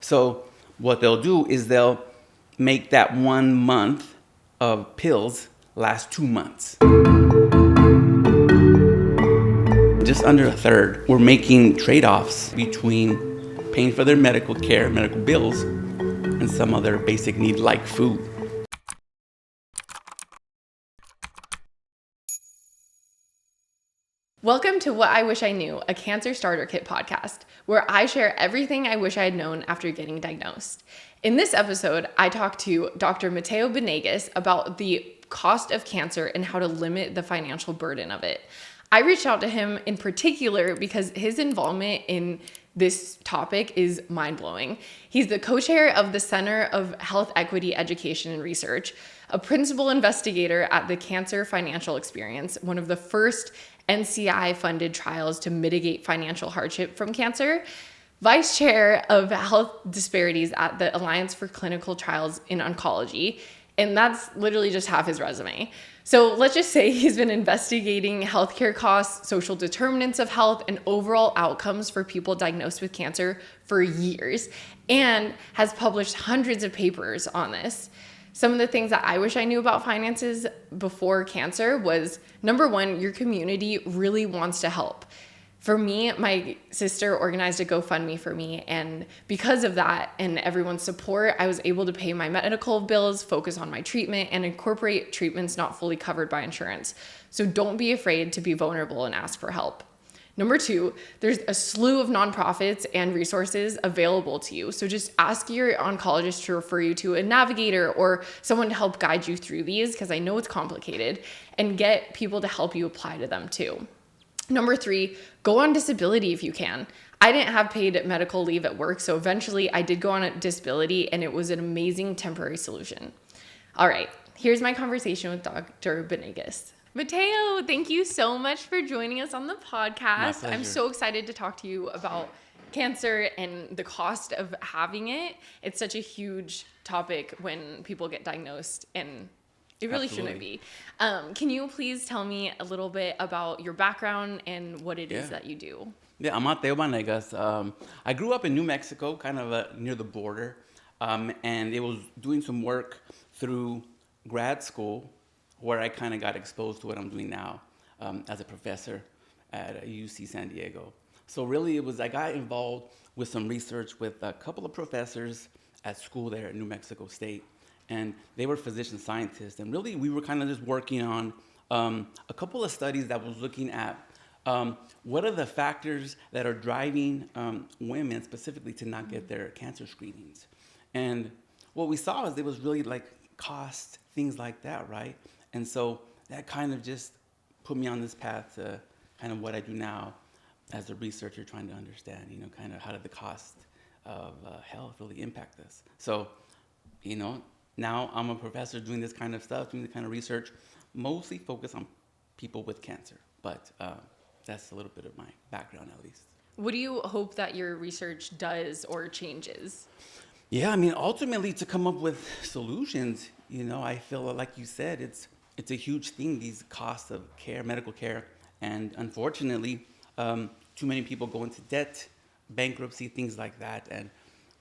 So what they'll do is they'll make that 1 month of pills last 2 months. Just under a third were making trade-offs between paying for their medical care, medical bills, and some other basic need like food. Welcome to What I Wish I Knew, a Cancer Starter Kit podcast, where I share everything I wish I had known after getting diagnosed. In this episode, I talk to Dr. Mateo Banegas about the cost of cancer and how to limit the financial burden of it. I reached out to him in particular because his involvement in this topic is mind-blowing. He's the co-chair of the Center of Health Equity Education and Research, a principal investigator at the Cancer Financial Experience, one of the first NCI-funded trials to mitigate financial hardship from cancer, vice chair of health disparities at the Alliance for Clinical Trials in Oncology, and that's literally just half his resume. So let's just say he's been investigating healthcare costs, social determinants of health, and overall outcomes for people diagnosed with cancer for years, and has published hundreds of papers on this. Some of the things that I wish I knew about finances before cancer was, number one, your community really wants to help. For me, my sister organized a GoFundMe for me, and because of that and everyone's support, I was able to pay my medical bills, focus on my treatment, and incorporate treatments not fully covered by insurance. So don't be afraid to be vulnerable and ask for help. Number two, there's a slew of nonprofits and resources available to you. So just ask your oncologist to refer you to a navigator or someone to help guide you through these, because I know it's complicated, and get people to help you apply to them too. Number three, go on disability if you can. I didn't have paid medical leave at work, so eventually I did go on a disability, and it was an amazing temporary solution. All right, here's my conversation with Dr. Beneggas. Mateo, thank you so much for joining us on the podcast. I'm so excited to talk to you about cancer and the cost of having it. It's such a huge topic when people get diagnosed, and it really shouldn't be. Can you please tell me a little bit about your background and what it is that you do? Yeah, I'm Mateo Banegas. I grew up in New Mexico, kind of near the border, and it was doing some work through grad school where I kind of got exposed to what I'm doing now as a professor at UC San Diego. So really I got involved with some research with a couple of professors at school there at New Mexico State, and they were physician scientists. And really we were kind of just working on a couple of studies that was looking at what are the factors that are driving women specifically to not get their cancer screenings. And what we saw is it was really like cost, things like that, right? And so that kind of just put me on this path to kind of what I do now as a researcher, trying to understand, kind of how did the cost of health really impact this. So, now I'm a professor doing this kind of stuff, doing the kind of research, mostly focused on people with cancer. But that's a little bit of my background, at least. What do you hope that your research does or changes? Yeah, ultimately to come up with solutions. I feel like you said, it's a huge thing, these costs of care, medical care. And unfortunately, too many people go into debt, bankruptcy, things like that. And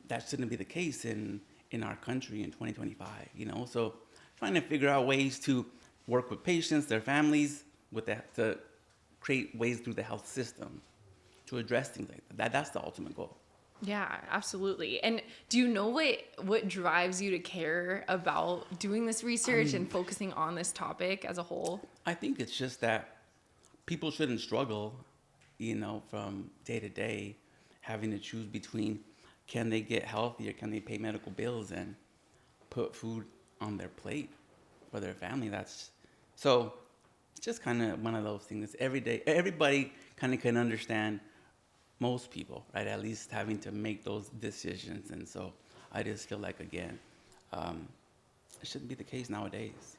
that shouldn't be the case in our country in 2025, So trying to figure out ways to work with patients, their families, with that, to create ways through the health system to address things like that. That's the ultimate goal. Yeah, absolutely. And do you know what drives you to care about doing this research and focusing on this topic as a whole? I think it's just that people shouldn't struggle, from day to day, having to choose between can they get healthy or can they pay medical bills and put food on their plate for their family. So it's just kind of one of those things. Every day, everybody kind of can understand. Most people, right? At least having to make those decisions. And so I just feel like, again, it shouldn't be the case nowadays,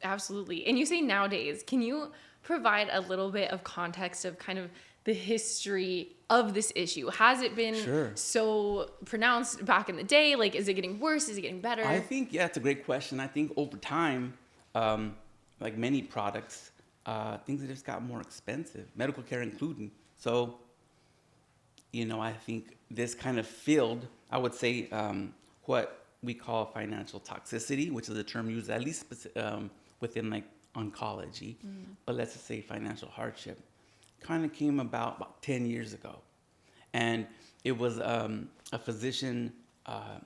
Absolutely. And you say nowadays, can you provide a little bit of context of kind of the history of this issue? Has it been so pronounced back in the day? Like, is it getting worse? Is it getting better? I think, it's a great question. I think over time, like many products, things have just got more expensive, medical care included. So, I think this kind of field, I would say what we call financial toxicity, which is a term used at least within like oncology, but let's just say financial hardship, kind of came about 10 years ago. And it was a physician,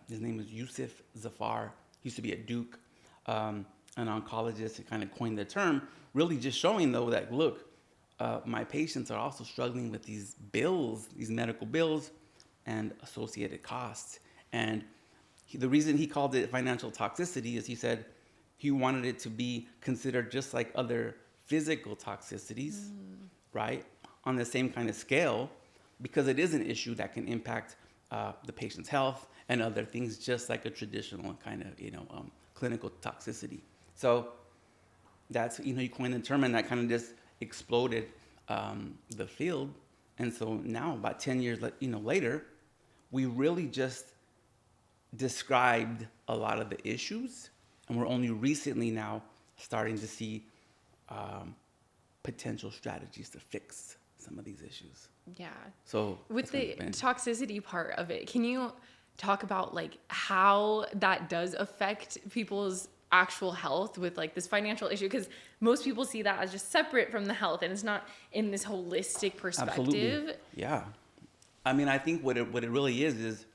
his name was Yusuf Zafar, used to be at Duke, an oncologist who kind of coined the term, really just showing though that, look, my patients are also struggling with these bills, these medical bills and associated costs. And the reason he called it financial toxicity is he said he wanted it to be considered just like other physical toxicities, right? On the same kind of scale, because it is an issue that can impact the patient's health and other things, just like a traditional kind of, clinical toxicity. So that's, you coined the term, and that kind of just exploded the field. And so now, about 10 years later, we really just described a lot of the issues, and we're only recently now starting to see potential strategies to fix some of these issues. Yeah. So with the toxicity part of it, can you talk about like how that does affect people's actual health with like this financial issue? Because most people see that as just separate from the health, and it's not in this holistic perspective. Absolutely. Yeah. I mean, I think what it really is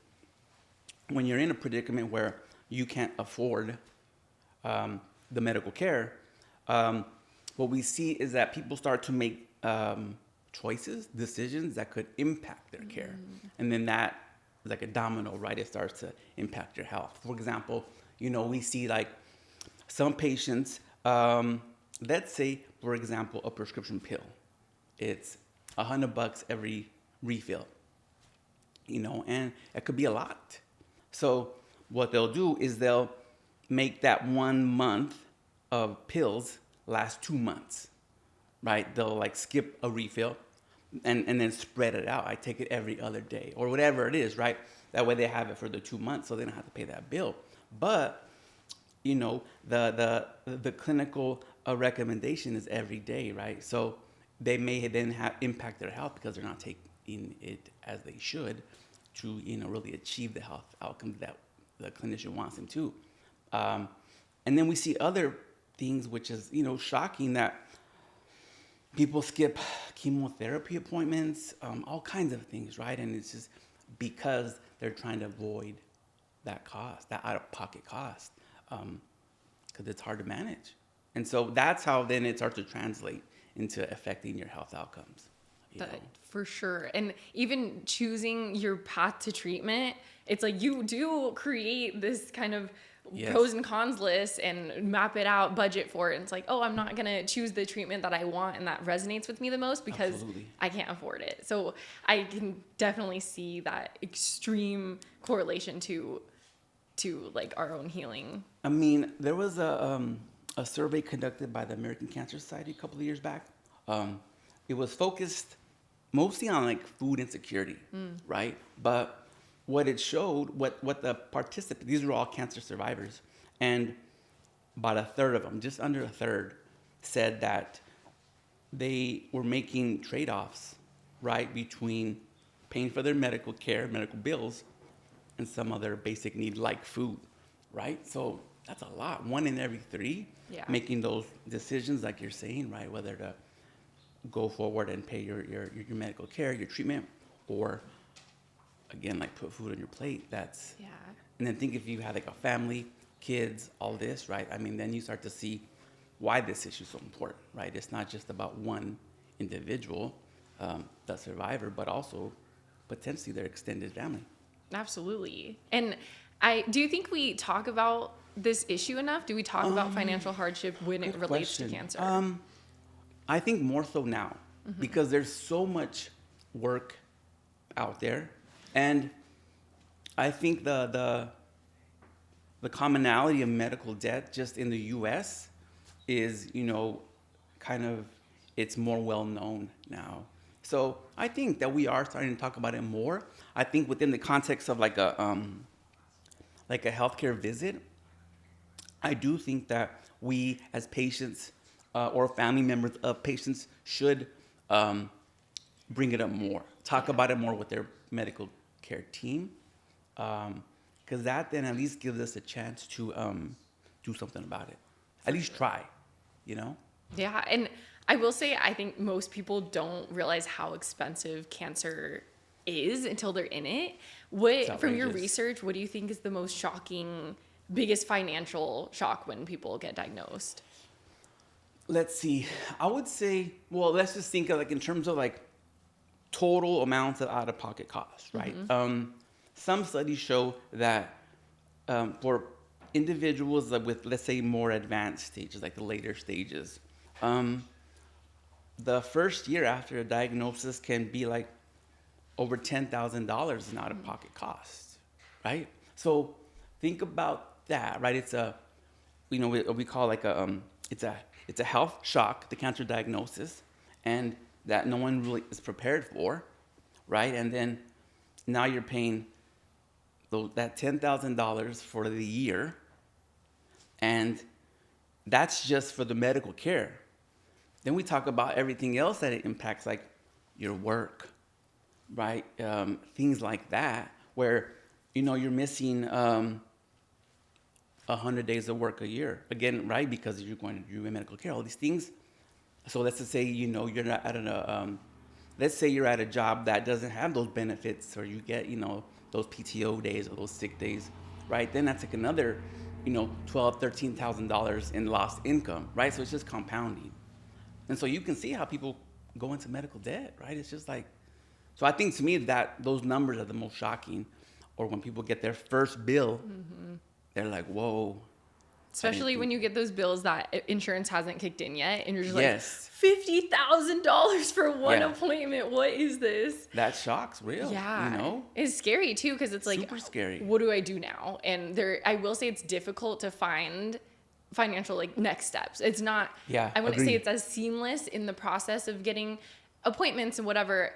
when you're in a predicament where you can't afford the medical care, what we see is that people start to make decisions that could impact their care. And then that, like a domino, right? It starts to impact your health. For example, we see like some patients, let's say, for example, a prescription pill. It's $100 every refill, and it could be a lot. So what they'll do is they'll make that 1 month of pills last 2 months, right? They'll like skip a refill and then spread it out. I take it every other day or whatever it is, right? That way they have it for the 2 months, so they don't have to pay that bill. But the clinical recommendation is every day, right? So they may then impact their health because they're not taking it as they should to really achieve the health outcomes that the clinician wants them to. And then we see other things, which is shocking, that people skip chemotherapy appointments, all kinds of things, right? And it's just because they're trying to avoid that cost, that out-of-pocket cost, because it's hard to manage. And so that's how then it starts to translate into affecting your health outcomes. For sure. And even choosing your path to treatment, it's like you do create this kind of pros and cons list and map it out, budget for it. And it's like, oh, I'm not going to choose the treatment that I want and that resonates with me the most because I can't afford it. So I can definitely see that extreme correlation to like our own healing. I mean, there was a survey conducted by the American Cancer Society a couple of years back. It was focused mostly on like food insecurity, right? But what it showed, what the participants, these were all cancer survivors, and about a third of them, just under a third, said that they were making trade-offs, right, between paying for their medical care, medical bills, and some other basic need like food, right? So that's a lot. 1 in every 3 making those decisions, like you're saying, right? Whether to go forward and pay your medical care, your treatment, or again, like put food on your plate. That's And then think if you had like a family, kids, all this, right? I mean, then you start to see why this issue is so important, right? It's not just about one individual, the survivor, but also potentially their extended family. Absolutely. And do you think we talk about this issue enough? Do we talk about financial hardship when it relates to cancer? I think more so now, because there's so much work out there, and I think the commonality of medical debt just in the U.S. is, kind of, it's more well known now. So I think that we are starting to talk about it more. I think within the context of like a healthcare visit, I do think that we as patients or family members of patients should bring it up more, talk about it more with their medical care team, because that then at least gives us a chance to do something about it. At least try, you know? Yeah, and I will say I think most people don't realize how expensive cancer is until they're in it. What, from your outrageous. research, what do you think is the most shocking, biggest financial shock when people get diagnosed? Let's see. I would say, well, let's just think of like in terms of like total amounts of out-of-pocket costs, right? Some studies show that for individuals with, let's say, more advanced stages, like the later stages, the first year after a diagnosis can be like over $10,000 in out-of-pocket costs, right? So think about that, right? It's a, you know, we call like it's a health shock, the cancer diagnosis, and that no one really is prepared for, right? And then now you're paying that $10,000 for the year, and that's just for the medical care. Then we talk about everything else that it impacts, like your work, right? Things like that, where, you know, you're missing 100 days of work a year. Again, right? Because you're going to do medical care, all these things. So let's just say, you know, you're not at let's say you're at a job that doesn't have those benefits, or you get, you know, those PTO days or those sick days, right? Then that's like another, you know, $12,000, $13,000 in lost income, right? So it's just compounding. And so you can see how people go into medical debt, right? It's just like, so I think to me that those numbers are the most shocking. Or when people get their first bill, they're like, whoa. Especially when you get those bills that insurance hasn't kicked in yet, and you're just Yes. like, $50,000 for one Yeah. appointment. What is this? That shock's real, Yeah, you know? it's scary too, because it's like, Super scary. what do I do now? And I will say it's difficult to find financial like next steps. It's not. Yeah, I wouldn't say agreed. it's as seamless in the process of getting appointments and whatever.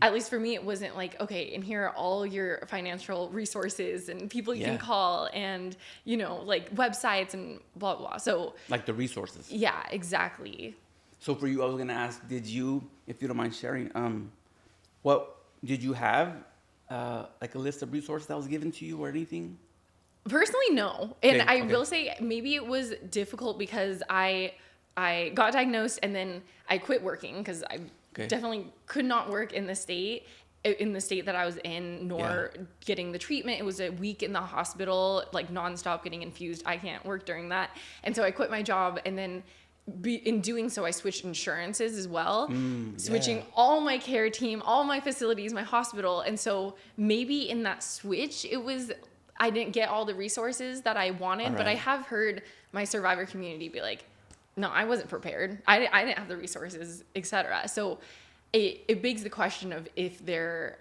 At least for me, it wasn't like, okay, and here are all your financial resources and people you can Yeah. call, and, you know, like websites and blah blah. So Like the resources. yeah, exactly. So for you, I was gonna ask, did you, if you don't mind sharing, what did you have, like a list of resources that was given to you or anything? Personally, no. And Okay, I okay. will say maybe it was difficult because I got diagnosed and then I quit working because I Okay. definitely could not work in the state that I was in, nor getting the treatment. It was a week in the hospital, like nonstop getting infused. I can't work during that. And so I quit my job, and then in doing so, I switched insurances as well, switching yeah. all my care team, all my facilities, my hospital. And so maybe in that switch, I didn't get all the resources that I wanted, but I Alright. have heard my survivor community be like, no, I wasn't prepared. I didn't have the resources, etc. So it begs the question of if there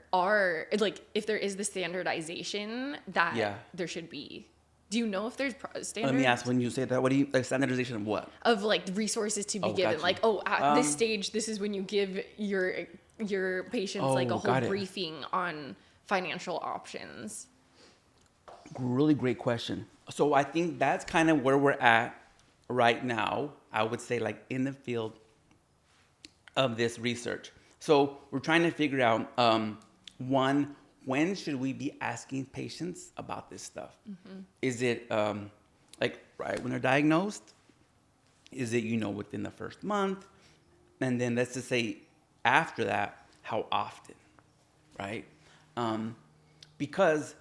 is the standardization that Yeah. there should be. Do you know if there's standards? Let me ask, when you say that, what do you, like standardization of what? Of like resources to be Oh, given, gotcha. like, at this stage, this is when you give your patients like a Oh, whole got it. briefing on financial options. Really great question. So I think that's kind of where we're at right now. I would say like in the field of this research. So we're trying to figure out, one, when should we be asking patients about this stuff? Is it like right when they're diagnosed? Is it, you know, within the first month? And then let's just say after that, how often, right? Because,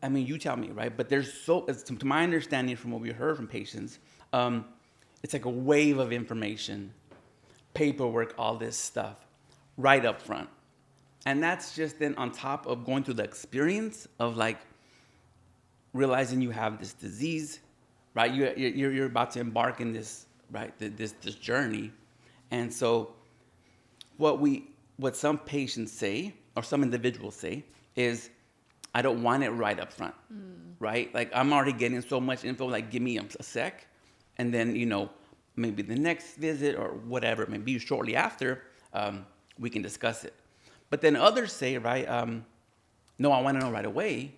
I mean, you tell me, right? But there's to my understanding from what we heard from patients, it's like a wave of information, paperwork, all this stuff, right up front. And that's just then on top of going through the experience of like realizing you have this disease, right? You're about to embark in this, right? This journey. And so what some patients say, or some individuals say, is, I don't want it right up front, right? Like I'm already getting so much info, like give me a sec. And then, you know, maybe the next visit or whatever, maybe shortly after, we can discuss it. But then others say, right, no, I want to know right away.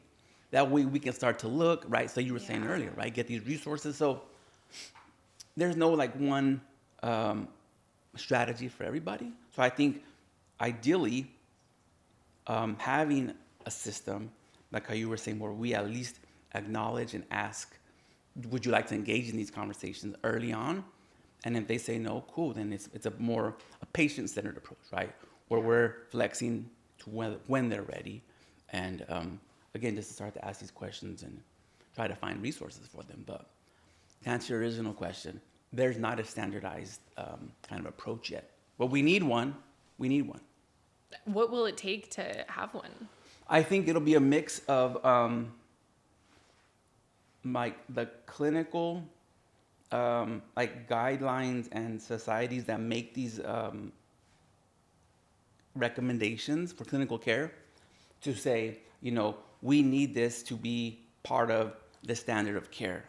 That way we can start to look, right? So you were saying earlier, right? Get these resources. So there's no like one strategy for everybody. So I think ideally having a system, like how you were saying, where we at least acknowledge and ask, would you like to engage in these conversations early on? And if they say no, cool, then it's a more a patient-centered approach, right? Where we're flexing to when they're ready. And again, just to start to ask these questions and try to find resources for them. But to answer your original question, there's not a standardized kind of approach yet. But we need one. We need one. What will it take to have one? I think it'll be a mix of like the clinical like guidelines and societies that make these recommendations for clinical care to say, we need this to be part of the standard of care.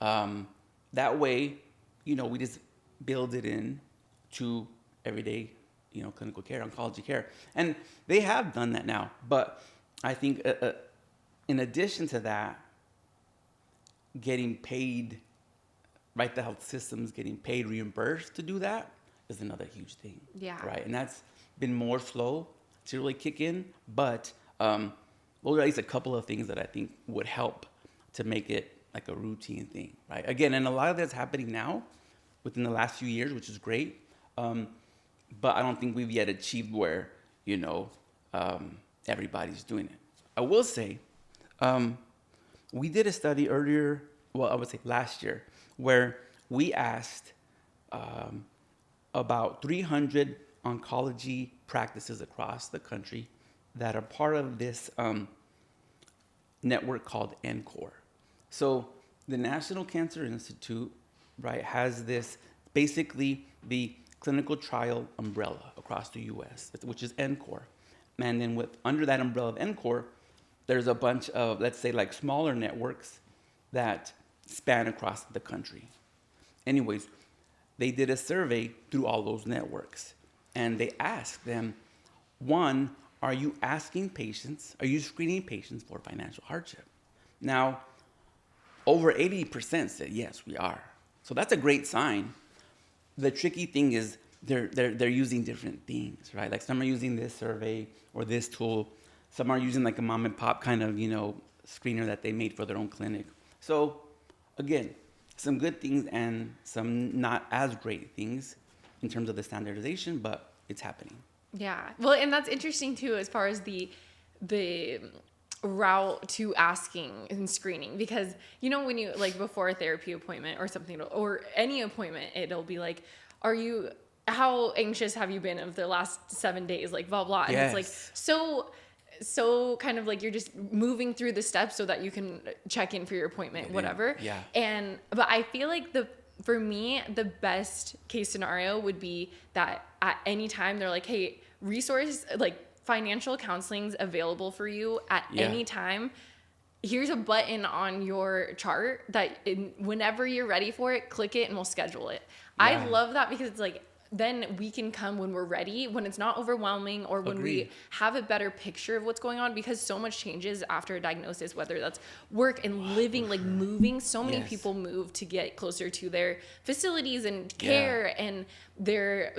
That way, we just build it in to everyday, clinical care, oncology care. And they have done that now. But I think in addition to that, getting paid, right, the health system's getting paid, reimbursed to do that is another huge thing. Yeah. Right. And that's been more slow to really kick in. But those are at least a couple of things that I think would help to make it like a routine thing. Right. Again, and a lot of that's happening now within the last few years, which is great. But I don't think we've yet achieved where, everybody's doing it. I will say, we did a study earlier, I would say last year, where we asked about 300 oncology practices across the country that are part of this network called NCORE. So the National Cancer Institute, right, has this, basically the clinical trial umbrella across the U.S., which is NCORE. And then under that umbrella of NCORE, there's a bunch of, let's say, like smaller networks that span across the country. Anyways, they did a survey through all those networks. And they asked them, one, are you screening patients for financial hardship? Now, over 80% said, yes, we are. So that's a great sign. The tricky thing is they're using different things, right? Like some are using this survey or this tool. Some are using like a mom and pop kind of, screener that they made for their own clinic. So again, some good things and some not as great things in terms of the standardization, but it's happening. Yeah. Well, and that's interesting too, as far as the route to asking and screening, because when you like before a therapy appointment or something, or any appointment, it'll be like, how anxious have you been of the last 7 days, like blah blah. And Yes. it's like so kind of like you're just moving through the steps so that you can check in for your appointment, whatever. Yeah. But I feel like for me, the best case scenario would be that at any time they're like, hey, resource, like financial counseling's available for you at any time. Here's a button on your chart that whenever you're ready for it, click it and we'll schedule it. Yeah. I love that because it's like, then we can come when we're ready, when it's not overwhelming, or when we have a better picture of what's going on, because so much changes after a diagnosis, whether that's work and living, like moving. So many people move to get closer to their facilities and care, and their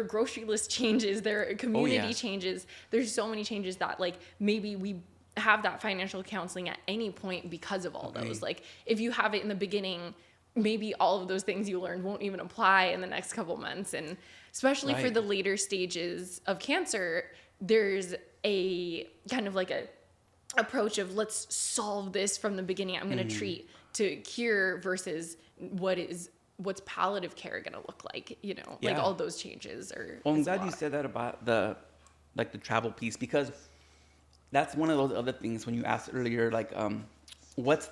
grocery list changes, their community changes. There's so many changes that like maybe we have that financial counseling at any point because of all those. Like if you have it in the beginning, maybe all of those things you learned won't even apply in the next couple months. And especially for the later stages of cancer, there's a kind of like a approach of let's solve this from the beginning. I'm going to treat to cure versus what's palliative care going to look like, like all those changes are. Well, I'm glad you said that about the travel piece, because that's one of those other things when you asked earlier, like, what's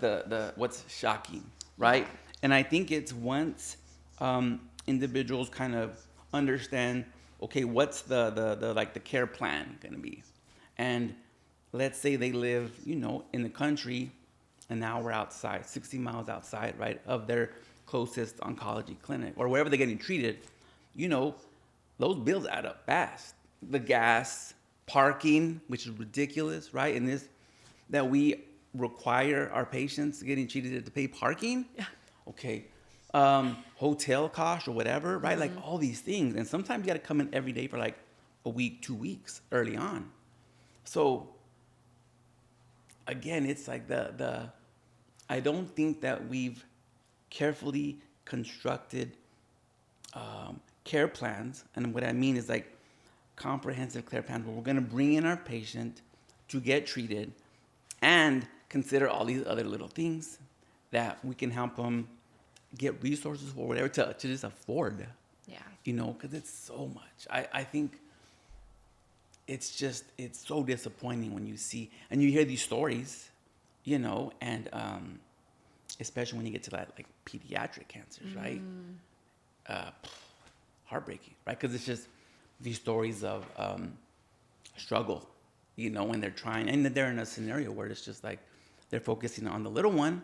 what's shocking, right? And I think it's once individuals kind of understand, okay, what's the care plan going to be? And let's say they live, in the country, an hour outside, 60 miles outside, right, of their closest oncology clinic or wherever they're getting treated, those bills add up fast. The gas, parking, which is ridiculous, right? In this, that we require our patients getting treated to pay parking. Yeah. Okay. Hotel costs or whatever, right? Like all these things. And sometimes you got to come in every day for like a week, 2 weeks early on. So again, it's like the I don't think that we've carefully constructed care plans, and what I mean is like comprehensive care plans where we're going to bring in our patient to get treated and consider all these other little things that we can help them get resources for, whatever, to just afford. Yeah. You know, because it's so much. I think it's so disappointing when you see and you hear these stories, you know, and especially when you get to that, like pediatric cancers, right? Heartbreaking, right? Because it's just these stories of struggle, you know, when they're trying, and they're in a scenario where it's just like they're focusing on the little one,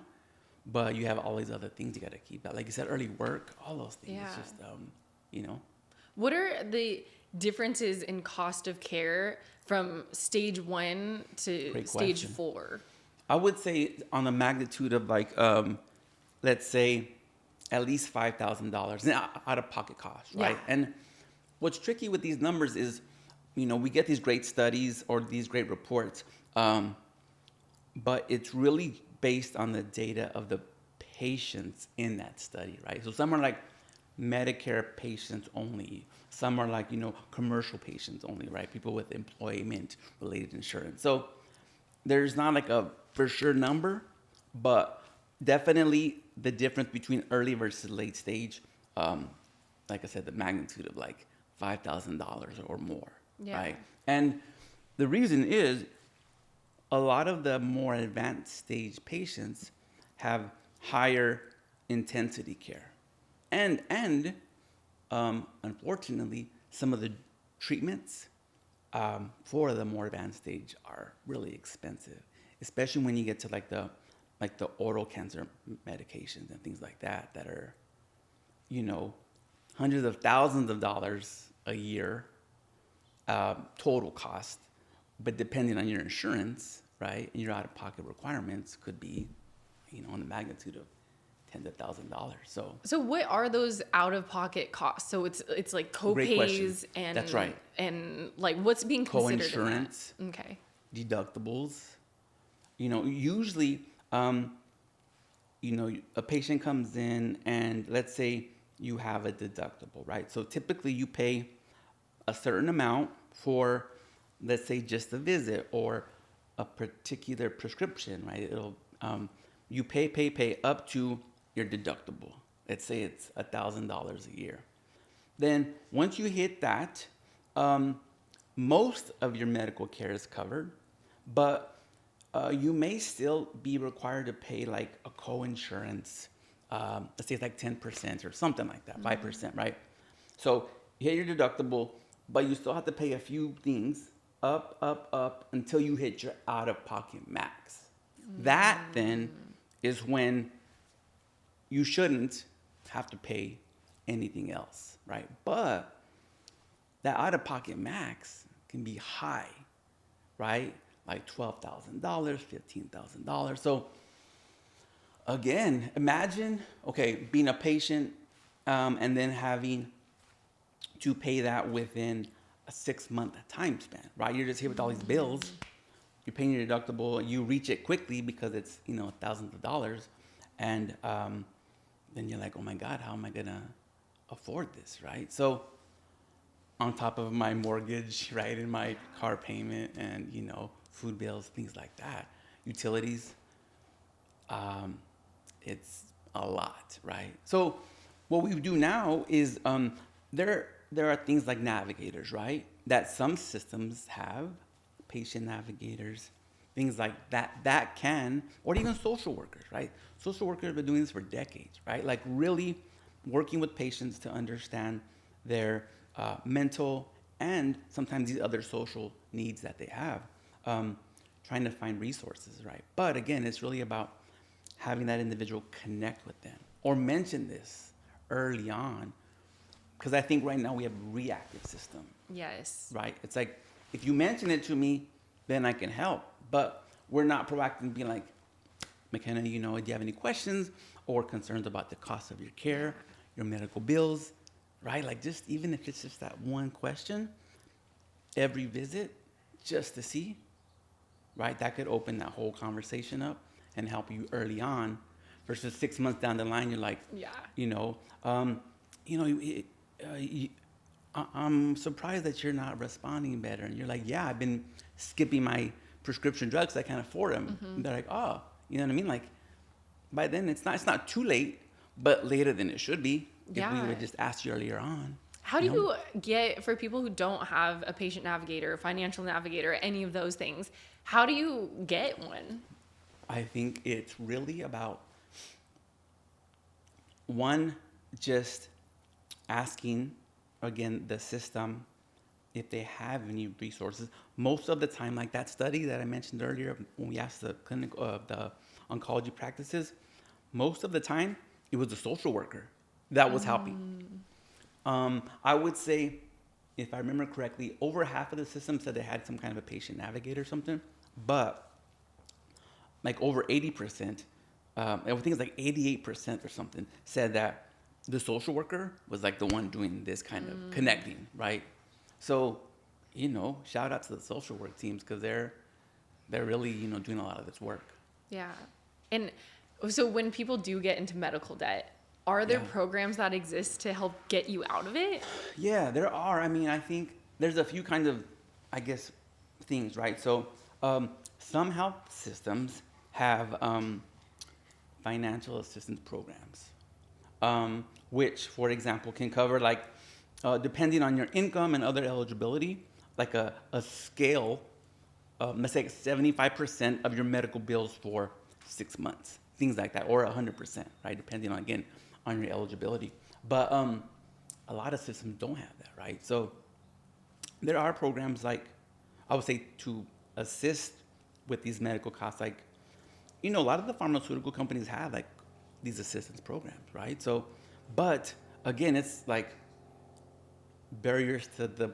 but you have all these other things you got to keep out. Like you said, early work, all those things. Yeah. It's just, you know. What are the differences in cost of care from stage 1 to Great stage question. 4? I would say on the magnitude of like, let's say, at least $5,000 in out-of-pocket costs, right? Yeah. And what's tricky with these numbers is, you know, we get these great studies or these great reports, but it's really based on the data of the patients in that study, right? So some are like Medicare patients only. Some are like, you know, commercial patients only, right? People with employment-related insurance. So there's not like a for sure number, but definitely the difference between early versus late stage, like I said, the magnitude of like $5,000 or more, Yeah. right? And the reason is a lot of the more advanced stage patients have higher intensity care. And unfortunately, some of the treatments for the more advanced stage are really expensive, especially when you get to like the oral cancer medications and things like that are, you know, hundreds of thousands of dollars a year total cost, but depending on your insurance, right, and your out-of-pocket requirements could be, you know, in the magnitude of tens of thousands of dollars. So what are those out-of-pocket costs? So it's like Great question. co-pays and That's right. And like what's being considered Co-insurance, in that? Okay. deductibles. You know, usually, you know, a patient comes in and let's say you have a deductible, right? So typically you pay a certain amount for, let's say, just a visit or a particular prescription, right? It'll you pay up to your deductible. Let's say it's $1,000 a year. Then once you hit that, most of your medical care is covered, but you may still be required to pay like a co-insurance. Let's say it's like 10% or something like that, 5%, right? So you hit your deductible, but you still have to pay a few things up until you hit your out-of-pocket max. That then is when you shouldn't have to pay anything else, right? But that out-of-pocket max can be high, right? Like $12,000, $15,000. So again, imagine, okay, being a patient and then having to pay that within a 6-month time span, right? You're just here with all these bills. You're paying your deductible. You reach it quickly because it's, you know, thousands of dollars. And then you're like, oh my God, how am I going to afford this, right? So on top of my mortgage, right, and my car payment and, you know, food bills, things like that, utilities, it's a lot, right? So what we do now is there are things like navigators, right, that some systems have, patient navigators, things like that can, or even social workers, right? Social workers have been doing this for decades, right? Like really working with patients to understand their mental and sometimes these other social needs that they have, trying to find resources, right? But again, it's really about having that individual connect with them or mention this early on, because I think right now we have a reactive system. Yes. Right? It's like, if you mention it to me, then I can help. But we're not proactive in being like, McKenna, you know, do you have any questions or concerns about the cost of your care, your medical bills, right? Like just, even if it's just that one question every visit, just to see, right? That could open that whole conversation up and help you early on, versus 6 months down the line, you're like, Yeah. you know, you know, I'm surprised that you're not responding better. And you're like, yeah, I've been skipping my prescription drugs. I can't afford them. And they're like, oh, you know what I mean? Like, by then it's not too late, but later than it should be if we Yeah. would just ask you earlier on. How do you know? you get, for people who don't have a patient navigator, financial navigator, any of those things, how do you get one? I think it's really about, one, just asking, again, the system if they have any resources. Most of the time, like that study that I mentioned earlier, when we asked the clinical, the oncology practices, most of the time it was the social worker that was helping. I would say, if I remember correctly, over half of the system said they had some kind of a patient navigator or something, but like over 80%, I think it's like 88% or something, said that the social worker was like the one doing this kind of connecting, right? So, you know, shout out to the social work teams, because they're really, you know, doing a lot of this work. Yeah. And so when people do get into medical debt, are there Yeah. programs that exist to help get you out of it? Yeah, there are. I mean, I think there's a few kind of, I guess, things, right? So some health systems have financial assistance programs, which, for example, can cover, like, depending on your income and other eligibility, like a scale, let's say 75% of your medical bills for 6 months, things like that, or 100%, right? Depending on, again, on your eligibility. But a lot of systems don't have that, right? So there are programs, like, I would say, to assist with these medical costs. Like, you know, a lot of the pharmaceutical companies have like these assistance programs, right? So, but again, it's like barriers to the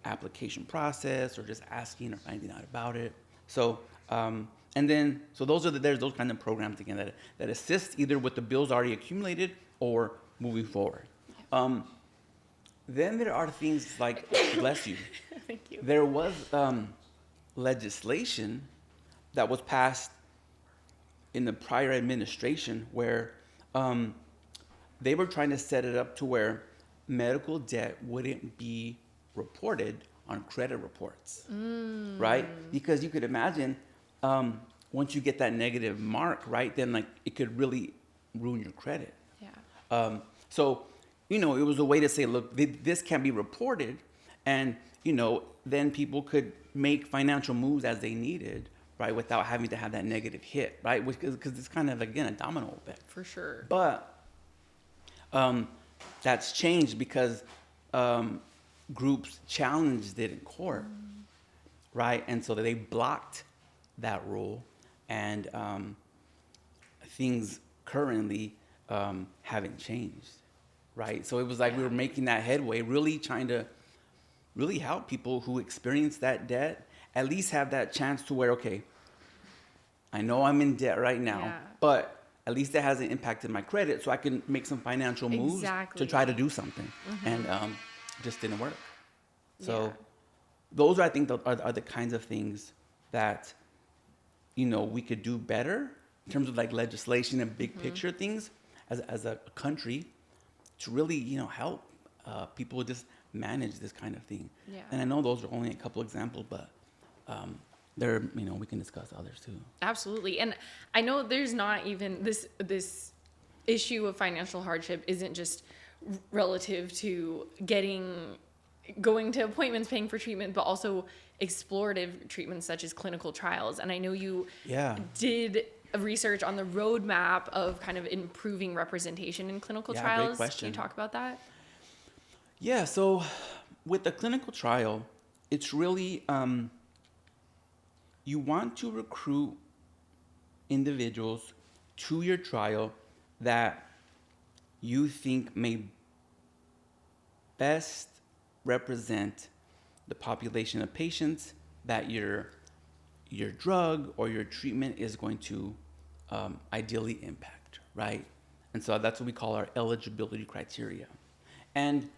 application process, or just asking or finding out about it. So, and then, so there's those kind of programs, again, that assist either with the bills already accumulated or moving forward. Then there are things like, bless you, Thank you. there was legislation that was passed in the prior administration where they were trying to set it up to where medical debt wouldn't be reported on credit reports, right? Because you could imagine, once you get that negative mark, right, then like it could really ruin your credit. Yeah. So, you know, it was a way to say, look, this can be reported, and, you know, then people could make financial moves as they needed, right, without having to have that negative hit, right? Because it's kind of, again, a domino effect. For sure. But that's changed because groups challenged it in court, right? And so they blocked that rule, and things currently haven't changed, right? So it was like we were making that headway, really trying to really help people who experience that debt at least have that chance to where, okay, I know I'm in debt right now, but at least it hasn't impacted my credit, so I can make some financial moves to try to do something. And just didn't work. So those are, I think, are the kinds of things that, you know, we could do better in terms of like legislation and big picture things as a country to really, you know, help people just manage this kind of thing. Yeah. And I know those are only a couple examples, but there, you know, we can discuss others too. Absolutely. And I know there's not even this issue of financial hardship isn't just relative to going to appointments, paying for treatment, but also explorative treatments such as clinical trials. And I know you did a research on the roadmap of kind of improving representation in clinical trials. Great question. Can you talk about that? Yeah, so with the clinical trial, it's really, you want to recruit individuals to your trial that you think may best represent the population of patients that your drug or your treatment is going to ideally impact, right? And so that's what we call our eligibility criteria. And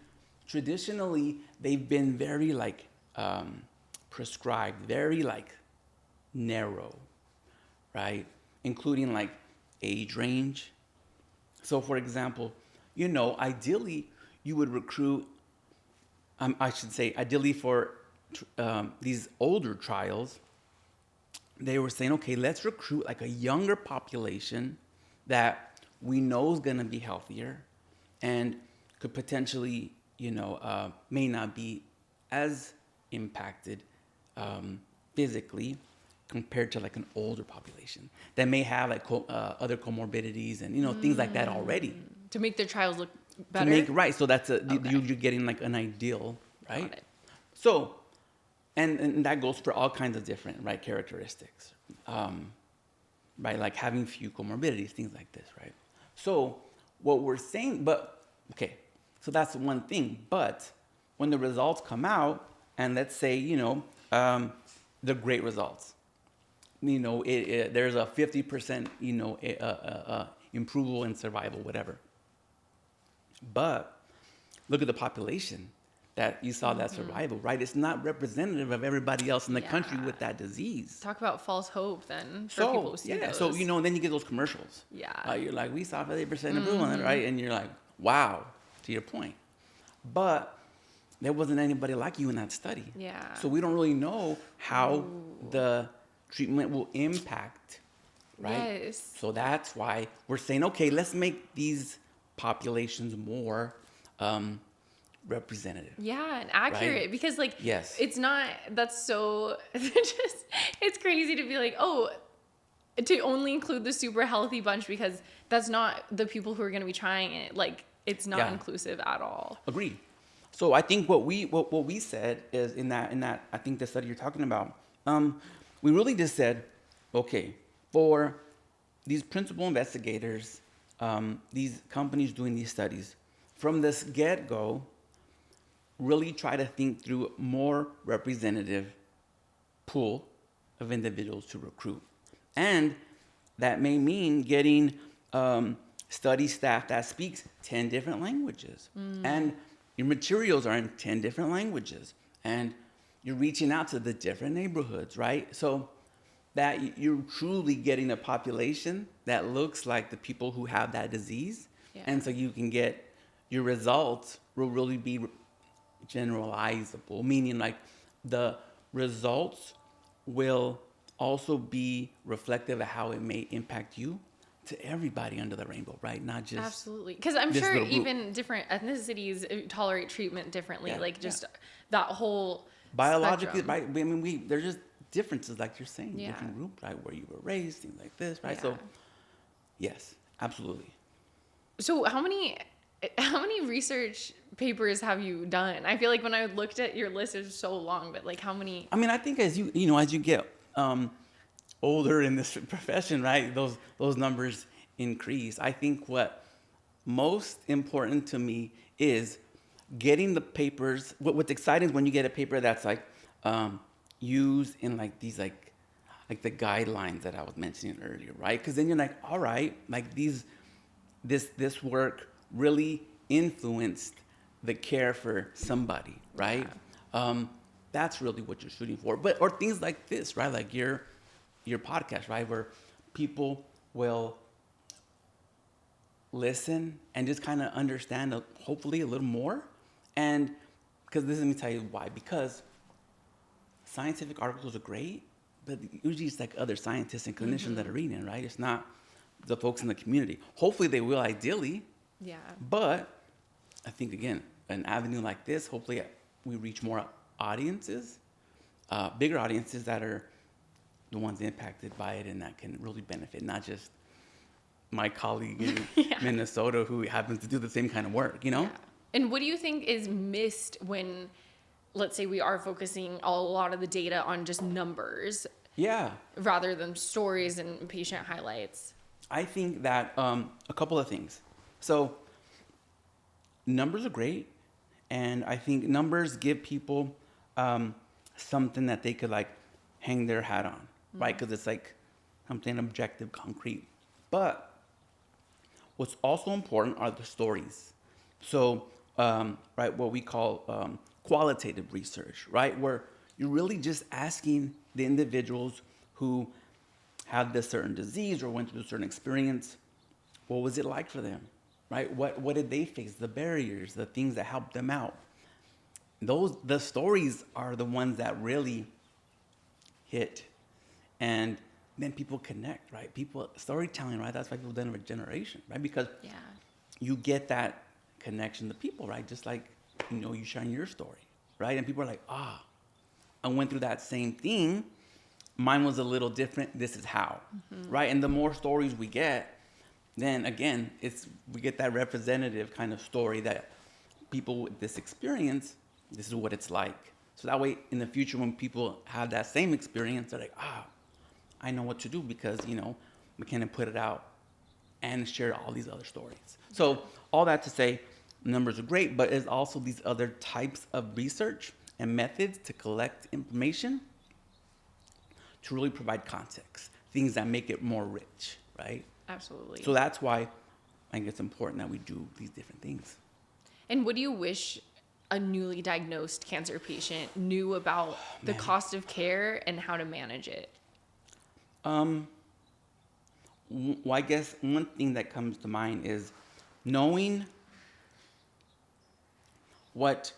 traditionally, they've been very prescribed, very narrow, right? Including like age range. So for example, ideally you would recruit, I should say, ideally for these older trials, they were saying, okay, let's recruit like a younger population that we know is going to be healthier and could potentially, may not be as impacted physically compared to like an older population that may have like other comorbidities and things like that already. To make their trials look better. To make right, so that's Okay. you're getting like an ideal, right? Got it. So, and that goes for all kinds of different characteristics, right? Like having few comorbidities, things like this, right? So what we're saying, but okay, so that's one thing. But when the results come out, and let's say they're great results, there's a 50% improvement in survival, whatever. But look at the population that you saw that survival, right? It's not representative of everybody else in the country with that disease. Talk about false hope then for people who see those. So, and then you get those commercials. Yeah. You're like, we saw 50% improvement, right? And you're like, wow, to your point. But there wasn't anybody like you in that study. Yeah. So we don't really know how the treatment will impact, right? Yes. So that's why we're saying, okay, let's make these populations more representative. Yeah, and accurate, right? because yes, it's not, that's so, it's crazy to be like, oh, to only include the super healthy bunch, because that's not the people who are going to be trying it. Like, it's not inclusive at all. Agreed. So I think what we said is in that I think the study you're talking about, we really just said, okay, for these principal investigators, these companies doing these studies, from this get-go, really try to think through a more representative pool of individuals to recruit. And that may mean getting study staff that speaks 10 different languages. And your materials are in 10 different languages. And you're reaching out to the different neighborhoods, right? So that you're truly getting a population that looks like the people who have that disease. Yeah. And so you can get, your results will really be generalizable, meaning like the results will also be reflective of how it may impact you to everybody under the rainbow, right? Not just absolutely, because I'm sure even different ethnicities tolerate treatment differently. That whole biologically, spectrum. right? I mean, there's just differences, like you're saying, Yeah. different groups, right? Where you were raised, things like this, right? Yeah. So, yes, absolutely. So how many research papers have you done? I feel like when I looked at your list, it's so long, but like how many? I mean, I think as you get older in this profession, right, those numbers increase. I think what most important to me is getting the papers. What's exciting is when you get a paper that's like used in like these like the guidelines that I was mentioning earlier, right? Because then you're like, all right, like this work really influenced the care for somebody, right? Yeah. That's really what you're shooting for. Or things like this, right? Like your podcast, right? Where people will listen and just kind of understand, hopefully a little more. And because let me tell you why. Because scientific articles are great, but usually it's like other scientists and clinicians that are reading it, right? It's not the folks in the community. Hopefully they will, ideally. Yeah. But I think, again, an avenue like this, hopefully we reach more audiences, bigger audiences that are the ones impacted by it and that can really benefit, not just my colleague in Minnesota who happens to do the same kind of work, Yeah. And what do you think is missed when, let's say, we are focusing a lot of the data on just numbers? Yeah. Rather than stories and patient highlights? I think that a couple of things. So numbers are great, and I think numbers give people something that they could like hang their hat on, right? Because it's like something objective, concrete. But what's also important are the stories. So, right, what we call qualitative research, right? Where you're really just asking the individuals who had this certain disease or went through a certain experience. What was it like for them, right? What did they face? The barriers, the things that helped them out. The stories are the ones that really hit, and then people connect, right? People storytelling, right? That's why people done it for generation, right? Because you get that connection to people, right? Just like you sharing your story, right? And people are like, I went through that same thing. Mine was a little different. This is how, right? And the more stories we get, then again, we get that representative kind of story that people with this experience, this is what it's like. So that way, in the future, when people have that same experience, they're like, I know what to do because, McKenna put it out and shared all these other stories. So all that to say, numbers are great, but there's also these other types of research and methods to collect information to really provide context, things that make it more rich, right? Absolutely. So that's why I think it's important that we do these different things. And what do you wish a newly diagnosed cancer patient knew about the cost of care and how to manage it? Well, I guess one thing that comes to mind is knowing what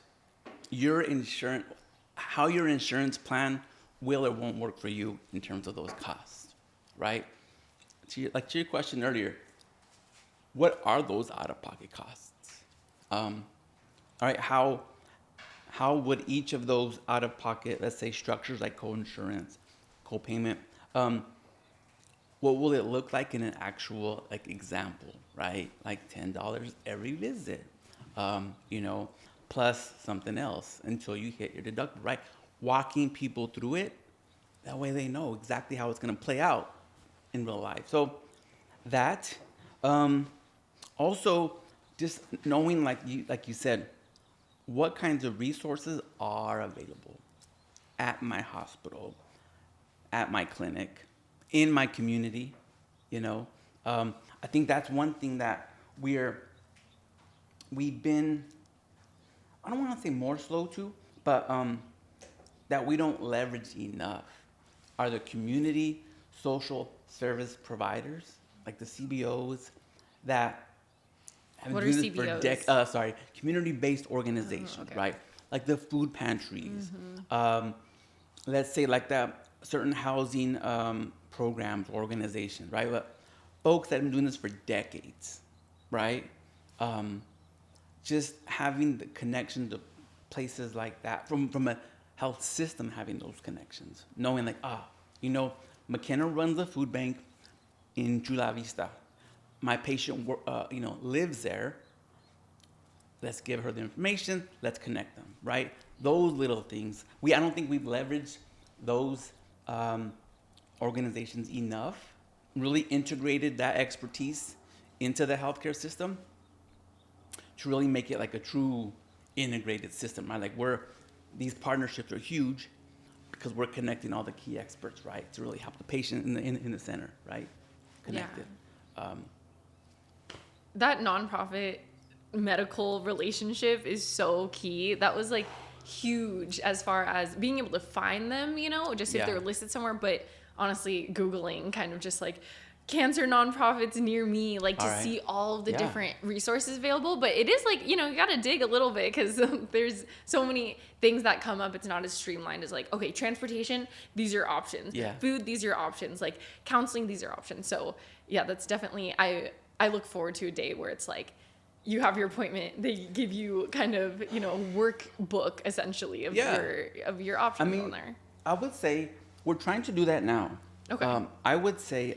how your insurance plan will or won't work for you in terms of those costs, right? To your question earlier, what are those out-of-pocket costs? All right, how would each of those out-of-pocket, let's say, structures like co-insurance, co-payment, what will it look like in an actual example, right? Like $10 every visit, plus something else until you hit your deductible, right? Walking people through it, that way they know exactly how it's going to play out in real life. So that, also just knowing, like you said, what kinds of resources are available at my hospital, at my clinic, in my community. I think that's one thing that we've been, I don't want to say more slow to, but that we don't leverage enough are the community social service providers, like the CBOs that have What been are doing this for CBOs? community-based organizations, okay. right? Like the food pantries, let's say like that certain housing programs, organizations, right? But folks that have been doing this for decades, right? Just having the connection to places like that from a health system, having those connections, knowing like, McKenna runs a food bank in Chula Vista. My patient, lives there. Let's give her the information. Let's connect them, right? Those little things. I don't think we've leveraged those organizations enough. Really integrated that expertise into the healthcare system to really make it like a true integrated system, right? Like these partnerships are huge because we're connecting all the key experts, right? To really help the patient in the center, right? Connected. Yeah. That nonprofit medical relationship is so key. That was huge as far as being able to find them, just if they're listed somewhere. But honestly, Googling kind of just cancer nonprofits near me, see all of the different resources available. But it is you got to dig a little bit because there's so many things that come up. It's not as streamlined as okay, transportation, these are options. Food, these are options. Counseling, these are options. So yeah, that's definitely, I look forward to a day where it's you have your appointment, they give you kind of, workbook essentially of your options on there. I would say we're trying to do that now. Okay. I would say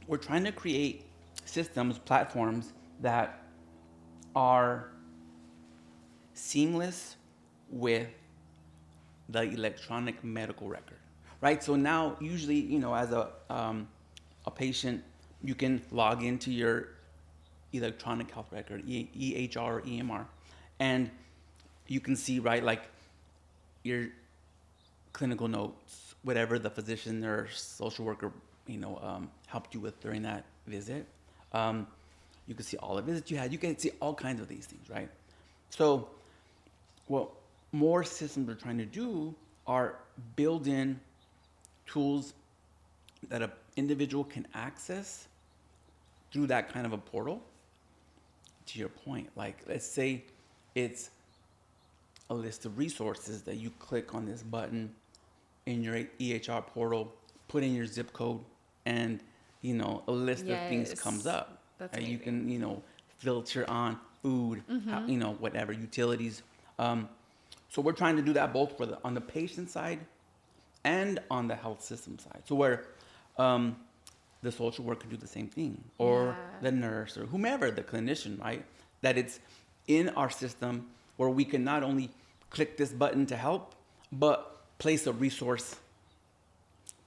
we're trying to create systems, platforms that are seamless with the electronic medical record, right? So now, usually, as a patient, you can log into your electronic health record, EHR or EMR, and you can see, right, your clinical notes, whatever the physician or social worker, helped you with during that visit. You can see all the visits you had. You can see all kinds of these things, right? So, more systems we're trying to do are build in tools that an individual can access through that kind of a portal. To your point, like let's say it's a list of resources that you click on this button in your EHR portal, put in your zip code, and a list of things comes up. That's and amazing. you can filter on food, whatever utilities. So we're trying to do that both on the patient side and on the health system side. So where the social worker can do the same thing, or the nurse, or whomever, the clinician, right? That it's in our system where we can not only click this button to help, but place a resource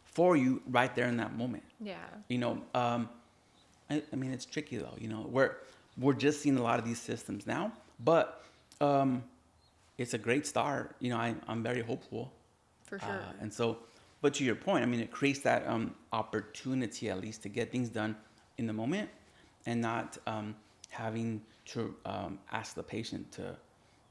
for you right there in that moment. Yeah. I mean, it's tricky though. We're just seeing a lot of these systems now, but it's a great start. I'm very hopeful. For sure. And so, but to your point, I mean, it creates that opportunity at least to get things done in the moment, and not having to ask the patient to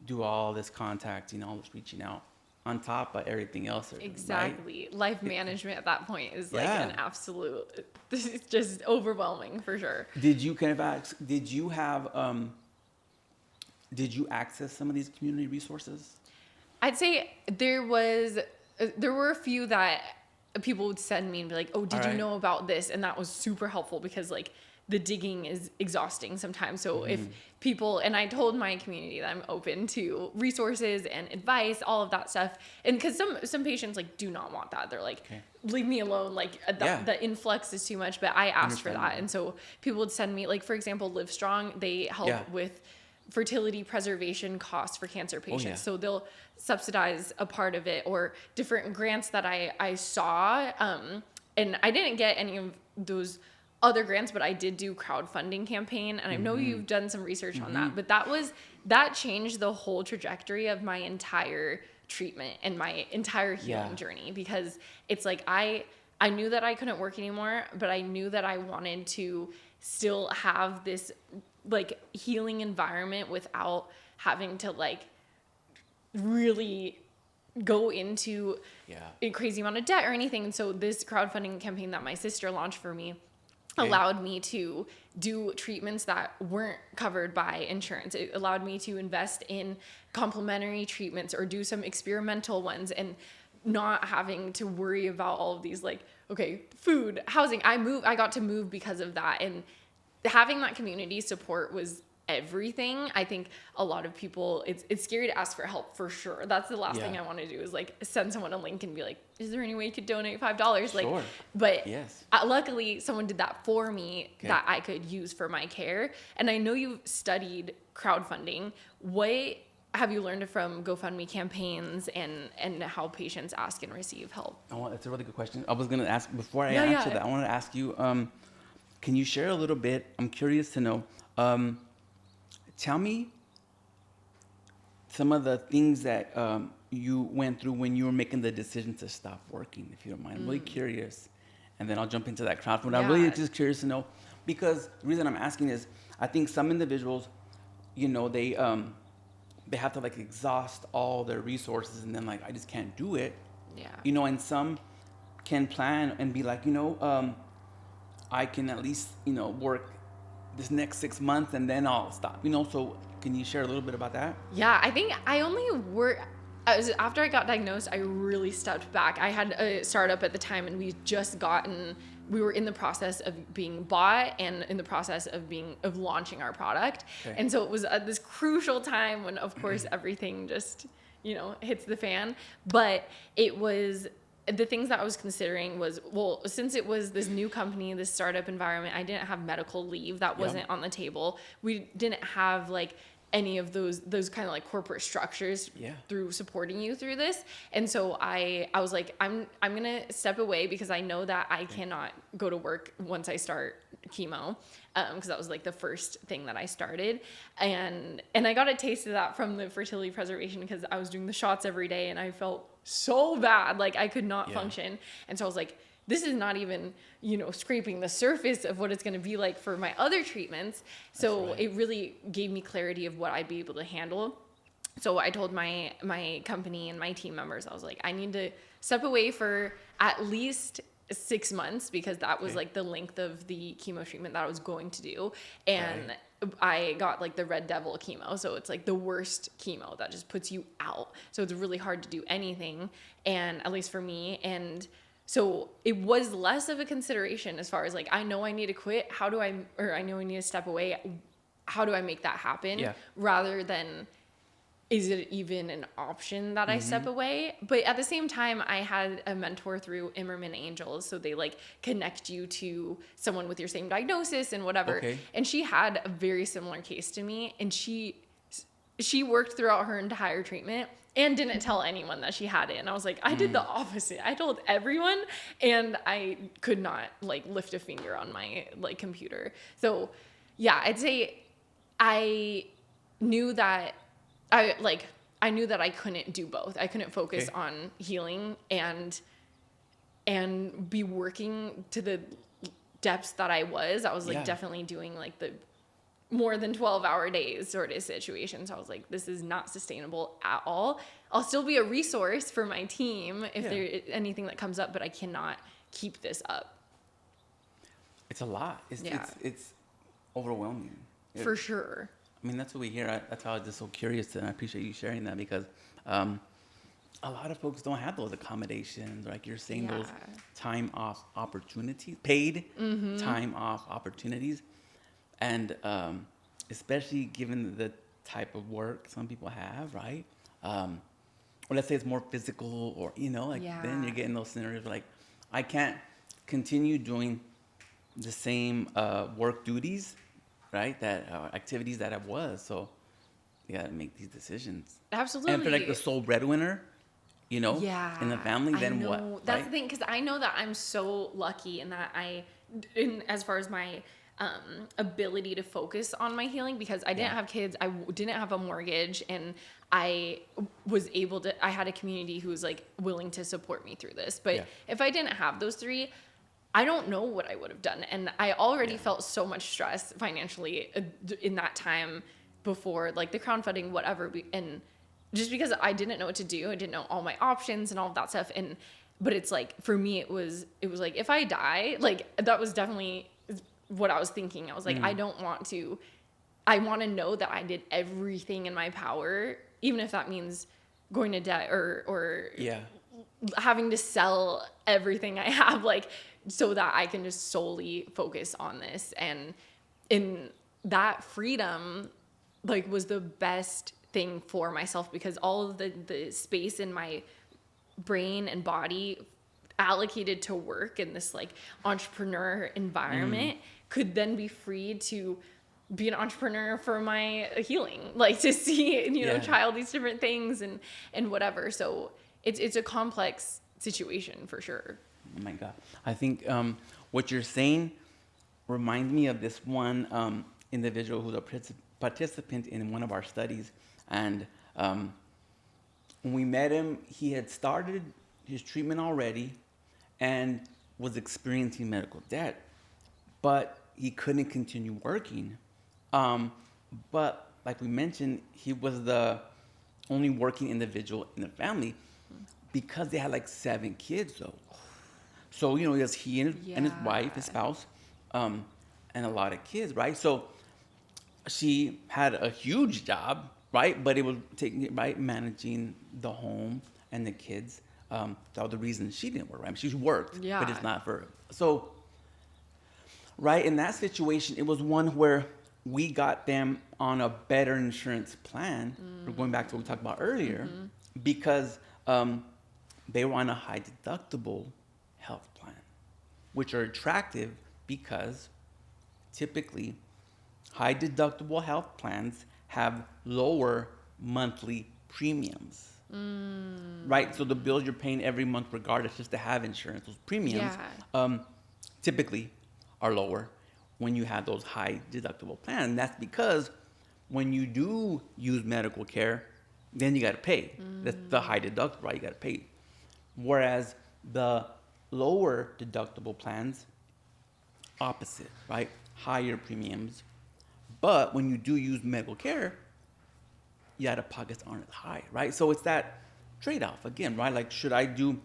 do all this contact, all this reaching out on top of everything else. Exactly. Right? Life management at that point is like an absolute, this is just overwhelming for sure. Did you access some of these community resources? I'd say there were a few that people would send me and be like, oh, did you know about this? And that was super helpful because like the digging is exhausting sometimes. So if people, and I told my community that I'm open to resources and advice, all of that stuff. And because some patients like do not want that. They're like, leave me alone. Like the influx is too much, but I asked for that. And so people would send me, like, for example, Livestrong, they help with fertility preservation costs for cancer patients. So they'll subsidize a part of it, or different grants that I saw. And I didn't get any of those other grants, but I did do crowdfunding campaign, and I know you've done some research on that, but that changed the whole trajectory of my entire treatment and my entire healing journey, because it's like I knew that I couldn't work anymore, but I knew that I wanted to still have this like healing environment without having to like really go into a crazy amount of debt or anything. And so this crowdfunding campaign that my sister launched for me allowed me to do treatments that weren't covered by insurance. It allowed me to invest in complementary treatments or do some experimental ones, and not having to worry about all of these, like, okay, food, housing. I got to move because of that. And having that community support was everything. I think a lot of people, it's scary to ask for help, for sure. That's the last thing I want to do, is like send someone a link and be like, is there any way you could donate $5? Like, but luckily someone did that for me that I could use for my care. And I know you've studied crowdfunding. What have you learned from GoFundMe campaigns and how patients ask and receive help? That's a really good question. I was going to ask, before I answer that, I want to ask you, can you share a little bit? I'm curious to know. Tell me some of the things that you went through when you were making the decision to stop working, if you don't mind. I'm really curious. And then I'll jump into that crowdfunding. I'm really just curious to know, because the reason I'm asking is I think some individuals, they have to like exhaust all their resources, and then like, I just can't do it. Yeah. And some can plan and be like, I can at least, work this next 6 months and then I'll stop, so can you share a little bit about that? Yeah, I think I only after I got diagnosed, I really stepped back. I had a startup at the time, and we were in the process of being bought and in the process of launching our product. And so it was at this crucial time when, of course, everything just, hits the fan. But it was, the things that I was considering was, well, since it was this new company, this startup environment, I didn't have medical leave. That wasn't on the table. We didn't have like any of those kind of like corporate structures through supporting you through this. And so I was like, I'm going to step away, because I know that I cannot go to work once I start chemo. Because that was like the first thing that I started. And I got a taste of that from the fertility preservation, because I was doing the shots every day and I felt so bad. Like I could not function. And so I was like, this is not even, scraping the surface of what it's going to be like for my other treatments. So it really gave me clarity of what I'd be able to handle. So I told my company and my team members, I was like, I need to step away for at least 6 months, because that was Okay. like the length of the chemo treatment that I was going to do. And Right. I got like the Red Devil chemo. So it's like the worst chemo that just puts you out. So it's really hard to do anything. And at least for me. And so it was less of a consideration as far as like, I know I need to quit. I know I need to step away. How do I make that happen? Yeah. Rather than, is it even an option that I step away? But at the same time, I had a mentor through Immerman Angels. So they like connect you to someone with your same diagnosis and whatever. Okay. And she had a very similar case to me. And she worked throughout her entire treatment and didn't tell anyone that she had it. And I was like, I did the opposite. I told everyone, and I could not like lift a finger on my like computer. So yeah, I'd say I knew that I knew that I couldn't do both. I couldn't focus Okay. on healing and be working to the depths that I was. I was like Yeah. definitely doing like the more than 12-hour days sort of situation. So I was like, this is not sustainable at all. I'll still be a resource for my team if Yeah. there anything that comes up, but I cannot keep this up. It's a lot. Yeah. It's overwhelming. For sure. I mean, that's what we hear. That's why I was just so curious, and I appreciate you sharing that, because a lot of folks don't have those accommodations, like you're saying, those Yeah. time off opportunities, paid time off opportunities, and especially given the type of work some people have, right? Or let's say it's more physical, or like then Yeah. you're getting those scenarios where, like, I can't continue doing the same work duties, right? That activities that I was. So you got to make these decisions. Absolutely. And if they're like the sole breadwinner, Yeah. in the family, then I know. what? That's right? the thing, because I know that I'm so lucky in that as far as my ability to focus on my healing, because I didn't Yeah. have kids, didn't have a mortgage, and I was able to, I had a community who was like willing to support me through this. But Yeah. if I didn't have those three, I don't know what I would have done. And I already Yeah. felt so much stress financially in that time before, like the crowdfunding, whatever. And just because I didn't know what to do, I didn't know all my options and all of that stuff. But it's like, for me, it was like, if I die, like that was definitely what I was thinking. I was like, I want to know that I did everything in my power, even if that means going to debt or Yeah. having to sell everything I have, like, so that I can just solely focus on this. And in that freedom, like, was the best thing for myself, because all of the space in my brain and body allocated to work in this like entrepreneur environment could then be free to be an entrepreneur for my healing, like to see, Yeah. try all these different things and whatever. So it's a complex situation for sure. Oh my God. I think what you're saying reminds me of this one individual who's a participant in one of our studies. And when we met him, he had started his treatment already and was experiencing medical debt, but he couldn't continue working. But like we mentioned, he was the only working individual in the family, because they had like 7 kids though. So, it was he and his wife, his Yeah. spouse, and a lot of kids, right? So she had a huge job, right? But it was taking, right, managing the home and the kids. That was the reason she didn't work, right? She worked, but Yeah. it's not for her. So, right, in that situation, it was one where we got them on a better insurance plan. We're going back to what we talked about earlier, because they were on a high deductible health plan, which are attractive because typically high deductible health plans have lower monthly premiums. Right? So the bills you're paying every month, regardless, just to have insurance, those premiums typically are lower when you have those high deductible plans. And that's because when you do use medical care, then you got to pay. That's the high deductible, right? You got to pay. Whereas the lower deductible plans, opposite, right? Higher premiums. But when you do use medical care, your out-of-pockets aren't as high, right? So it's that trade-off again, right? Like, should I do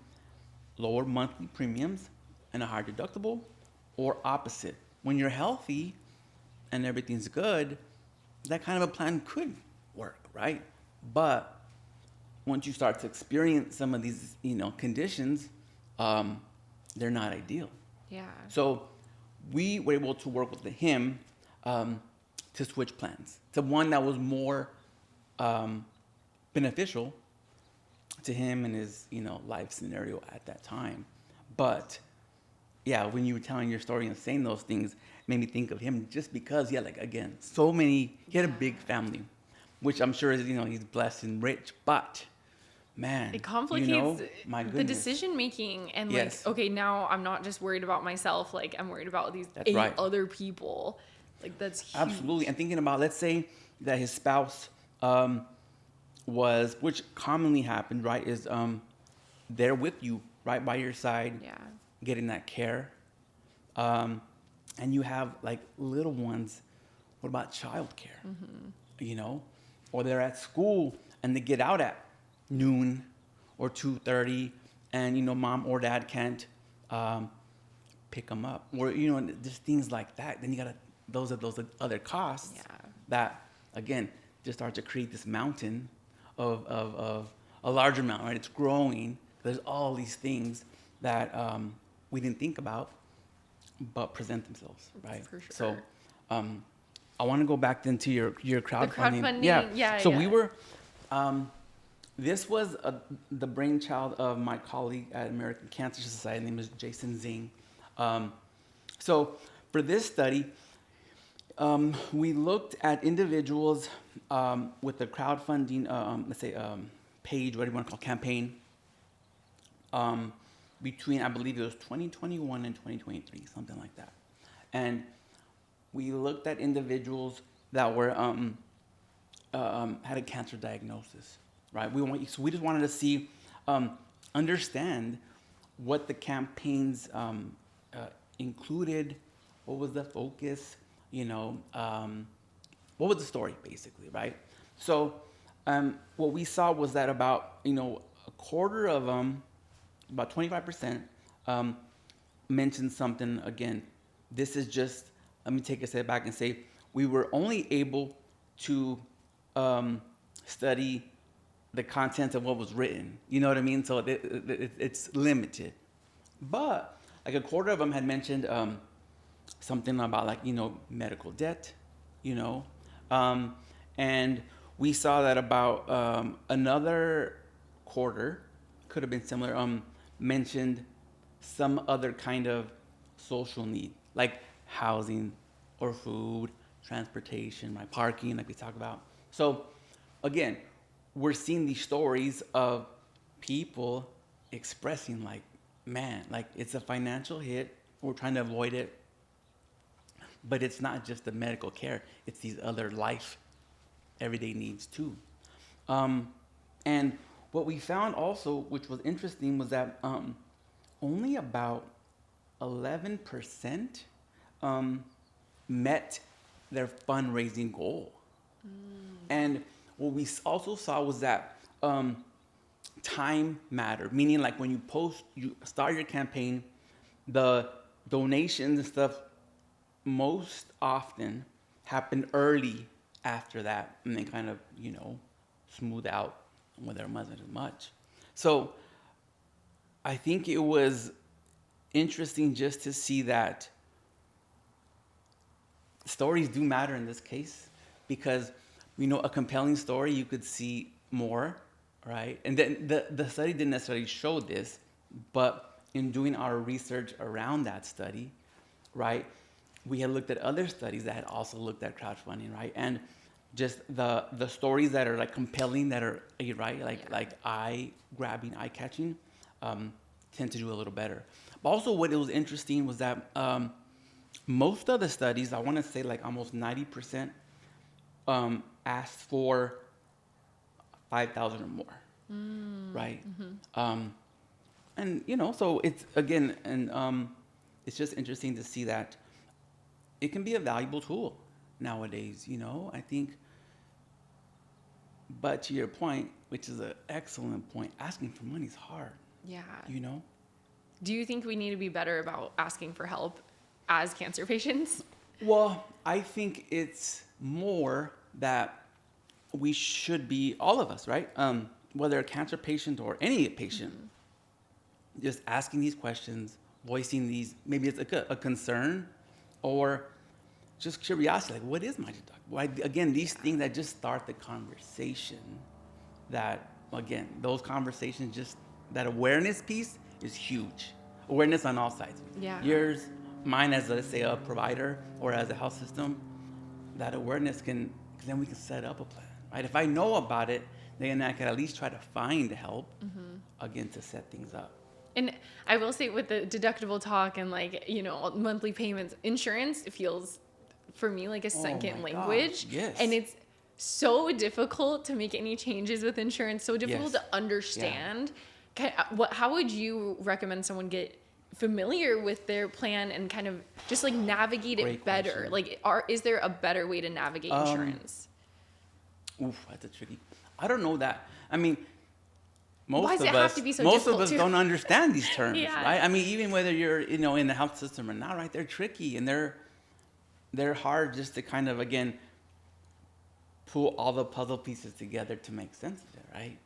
lower monthly premiums and a higher deductible, or opposite? When you're healthy and everything's good, that kind of a plan could work, right? But once you start to experience some of these, conditions, they're not ideal. Yeah. So we were able to work with him to switch plans to one that was more beneficial to him and his, life scenario at that time. But yeah, when you were telling your story and saying those things, it made me think of him just because he had, he had a big family, which I'm sure is, he's blessed and rich, but man, it complicates my the goodness. decision making, and Yes. okay, now I'm not just worried about myself, like I'm worried about these That's 8 right. other people. Like that's huge. Absolutely. And thinking about, let's say that his spouse was, which commonly happened, right, is they're with you, right by your side, Yeah. getting that care. And you have like little ones. What about childcare? Or they're at school and they get out at noon or 2:30, and mom or dad can't pick them up, or just things like that. Then you gotta those other costs that again just start to create this mountain of a larger mountain, right? It's growing. There's all these things that we didn't think about but present themselves, right? For sure. So I want to go back then to your crowdfunding. Crowdfunding, So we were this was the brainchild of my colleague at American Cancer Society. His name is Jason Zing. So for this study, we looked at individuals with the crowdfunding, page, whatever you want to call campaign, between, I believe it was 2021 and 2023, something like that. And we looked at individuals that were had a cancer diagnosis, right? So we just wanted to see, understand what the campaigns included, what was the focus, what was the story, basically, right? So what we saw was that about, a quarter of them, about 25%, mentioned something. Again, this is just, let me take a step back and say, we were only able to study the content of what was written. You know what I mean? So it's limited. But like a quarter of them had mentioned something about medical debt, and we saw that about another quarter, could have been similar, mentioned some other kind of social need, like housing or food, transportation, right, parking, like we talked about. So again, we're seeing these stories of people expressing man, it's a financial hit, we're trying to avoid it, but it's not just the medical care, it's these other life, everyday needs too. And what we found also, which was interesting, was that only about 11% met their fundraising goal. And what we also saw was that time mattered, meaning when you start your campaign, the donations and stuff most often happen early after that, and then kind of, smooth out when there wasn't as much. So I think it was interesting just to see that stories do matter in this case, because a compelling story, you could see more, right? And then the study didn't necessarily show this, but in doing our research around that study, right, we had looked at other studies that had also looked at crowdfunding, right? And just the stories that are compelling, that are right, like eye-grabbing, eye-catching, tend to do a little better. But also what it was interesting was that most of the studies, I want to say almost 90%, asked for 5,000 or more, right? Mm-hmm. And so it's again, and it's just interesting to see that it can be a valuable tool nowadays. I think But to your point, which is an excellent point, asking for money is hard. Yeah. You know? Do you think we need to be better about asking for help as cancer patients? Well, I think it's more that we should be, all of us, right? Whether a cancer patient or any patient, just asking these questions, voicing these, maybe it's a concern or just curiosity, like, what is my deductible? Why, again, these things that just start the conversation, that, again, those conversations, just that awareness piece is huge. Awareness on all sides. Yeah. Yours, mine as, let's say, a provider or as a health system, that awareness can, because then we can set up a plan, right? If I know about it, then I can at least try to find help, again, to set things up. And I will say with the deductible talk and like, you know, monthly payments, insurance feels for me like a second my language. gosh, yes. And it's so difficult to make any changes with insurance, so difficult Yes. to understand. How would you recommend someone get familiar with their plan and kind of just like navigate Great it better? question. Like, is there a better way to navigate insurance? Oof, that's a tricky. I don't know that. I mean, most Why of does it us, have to be so most of difficult us too? don't understand these terms, Yeah. right? I mean, even whether you're, you know, in the health system or not, right? They're tricky and they're hard just to kind of, again, pull all the puzzle pieces together to make sense of it, right?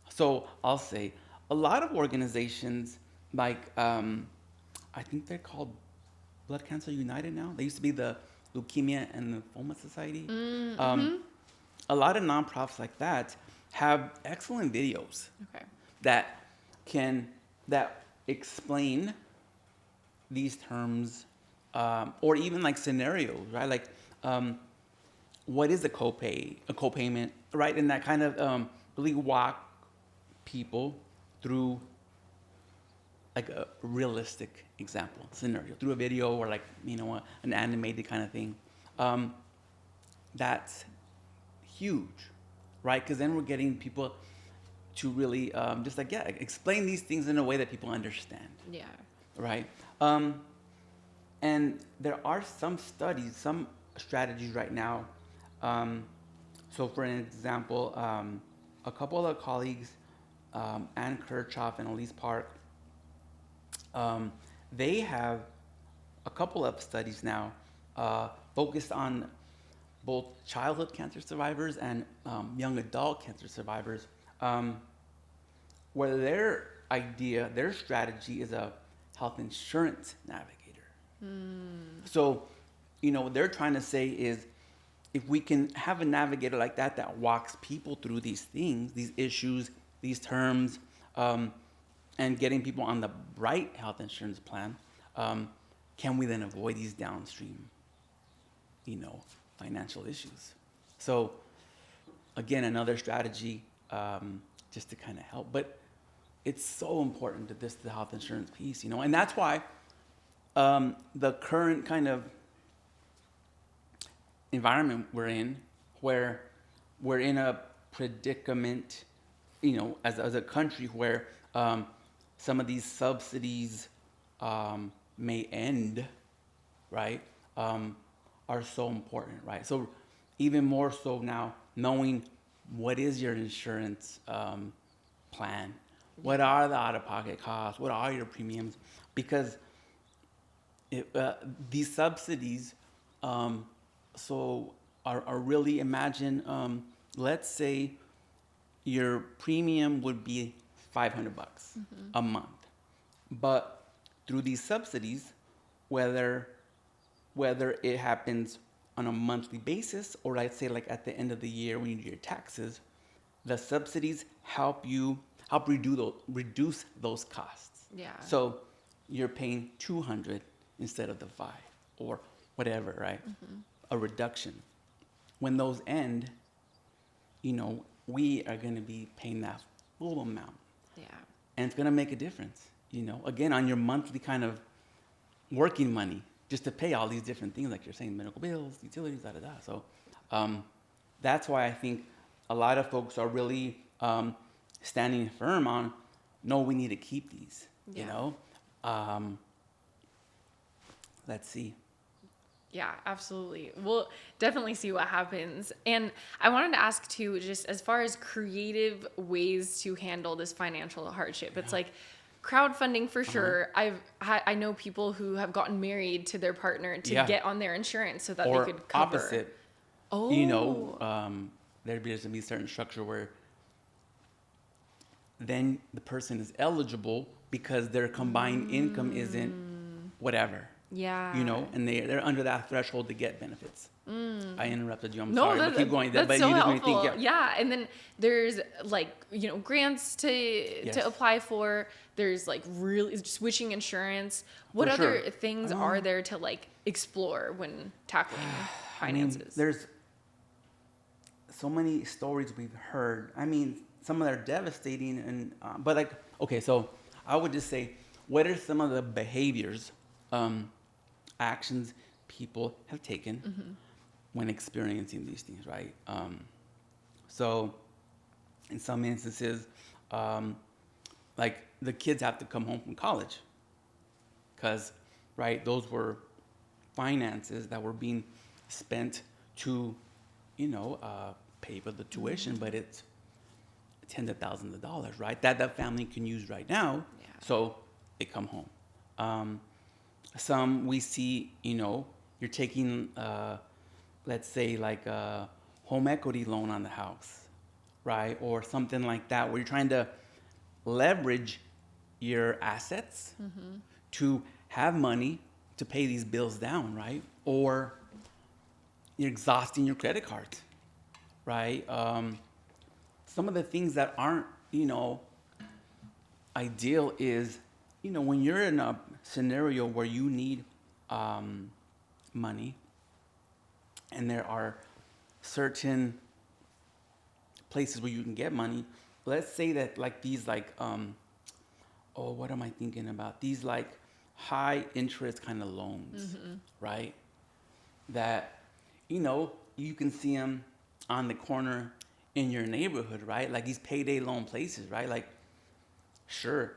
So I'll say a lot of organizations, like I think they're called Blood Cancer United now. They used to be the Leukemia and Lymphoma Society. A lot of nonprofits like that have excellent videos Okay. that explain these terms, or even like scenarios, right? Like, what is a copayment, right? And that kind of really walk people through like a realistic example scenario through a video or like, you know, an animated kind of thing. That's huge, right? Because then we're getting people to really just like, yeah, explain these things in a way that people understand, Yeah. right? And there are some studies, some strategies right now. So for an example, a couple of colleagues, Ann Kirchhoff and Elise Park, they have a couple of studies now focused on both childhood cancer survivors and young adult cancer survivors, where their strategy is a health insurance navigator. So, you know, what they're trying to say is, if we can have a navigator like that walks people through these things, these issues, these terms, and getting people on the right health insurance plan, can we then avoid these downstream, you know, financial issues? So, again, another strategy just to kind of help. But it's so important to the health insurance piece, you know, and that's why the current kind of environment we're in, where we're in a predicament, you know, as a country where some of these subsidies may end, right, are so important, right? So even more so now, knowing what is your insurance plan, what are the out-of-pocket costs, what are your premiums, because these subsidies are really, imagine, let's say your premium would be $500 a month, but through these subsidies, whether it happens on a monthly basis or let's say like at the end of the year when you do your taxes, the subsidies help reduce those costs. Yeah. So you're paying $200 instead of the $5 or whatever, right? A reduction. When those end, you know, we are going to be paying that full amount. Yeah. And it's going to make a difference, you know, again, on your monthly kind of working money, just to pay all these different things, like you're saying, medical bills, utilities, da-da-da. So that's why I think a lot of folks are really standing firm on, no, we need to keep these, you know. Let's see. Yeah, absolutely. We'll definitely see what happens. And I wanted to ask too, just as far as creative ways to handle this financial hardship. It's like crowdfunding for sure. I know people who have gotten married to their partner to Yeah. get on their insurance so that Or they could cover. opposite, Oh. there's going to be a certain structure where then the person is eligible because their combined income isn't whatever. Yeah. And they're under that threshold to get benefits. I interrupted you. I'm No, sorry, but keep going. that's But so you didn't helpful. think, Yeah, and then there's like grants to Yes. apply for. There's like really switching insurance. What For other sure. things are there to like explore when tackling finances? There's so many stories we've heard. Some of them are devastating, but like, okay, so I would just say, what are some of the behaviors, actions people have taken when experiencing these things, right? So, in some instances, like the kids have to come home from college, because, right, those were finances that were being spent to, pay for the tuition, but it's tens of thousands of dollars, right? That family can use right now, Yeah. so they come home. Some we see, you're taking, let's say, like a home equity loan on the house, right? Or something like that, where you're trying to leverage your assets to have money to pay these bills down, right? Or you're exhausting your credit cards, right? Some of the things that aren't, ideal is, when you're in a scenario where you need money, and there are certain places where you can get money. Let's say that like these what am I thinking about? These like high interest kind of loans, right? That, you can see them on the corner in your neighborhood, right? Like these payday loan places, right? Like, sure,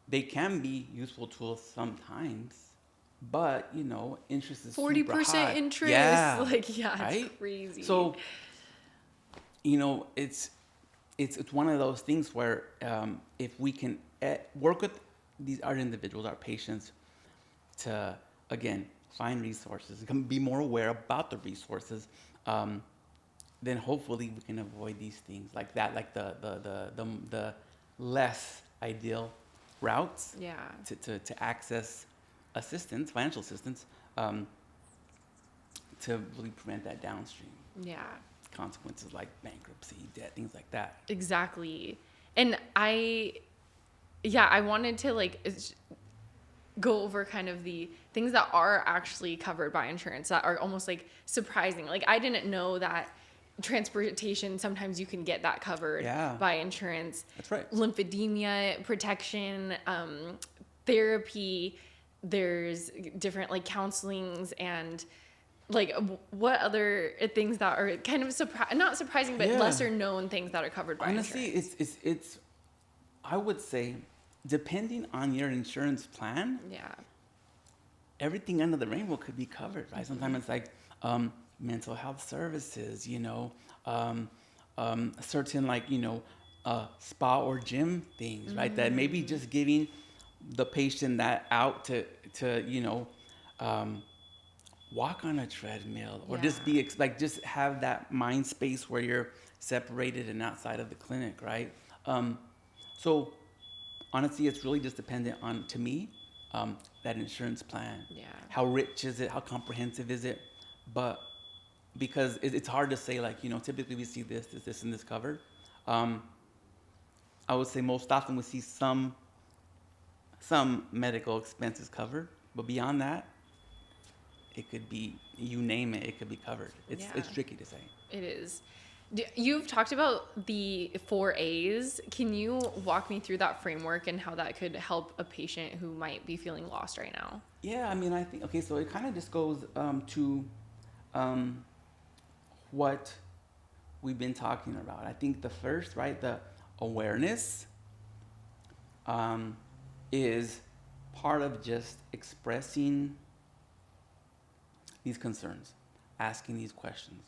they can be useful tools sometimes, but interest is 40% super high. interest. Yeah, It's right? crazy. So, it's one of those things where if we can work with our individuals, our patients, to again find resources, can be more aware about the resources, then hopefully we can avoid these things like that, like the less ideal routes Yeah. to access assistance, financial assistance, to really prevent that downstream Yeah. consequences like bankruptcy, debt, things like that. Exactly. And I wanted to go over kind of the things that are actually covered by insurance that are almost like surprising. Like I didn't know that transportation, sometimes you can get that covered by insurance. That's right. Lymphedema protection, therapy, there's different like counselings and like what other things that are kind of not surprising, but lesser known things that are covered by Honestly, insurance. it's I would say, depending on your insurance plan, everything under the rainbow could be covered, right? Sometimes it's like mental health services, certain like spa or gym things, right? That maybe just giving the patient that out to walk on a treadmill, or just be just have that mind space where you're separated and outside of the clinic, right? So honestly, it's really just dependent on, to me, that insurance plan. How rich is it? How comprehensive is it? But because it's hard to say, like, typically we see this, and this covered. I would say most often we see some medical expenses covered, but beyond that, it could be, you name it, it could be covered. It's tricky to say. It is. You've talked about the 4A's. Can you walk me through that framework and how that could help a patient who might be feeling lost right now? Yeah, I think, okay, so it kind of just goes to what we've been talking about. I think the first, right, the awareness is part of just expressing these concerns, asking these questions,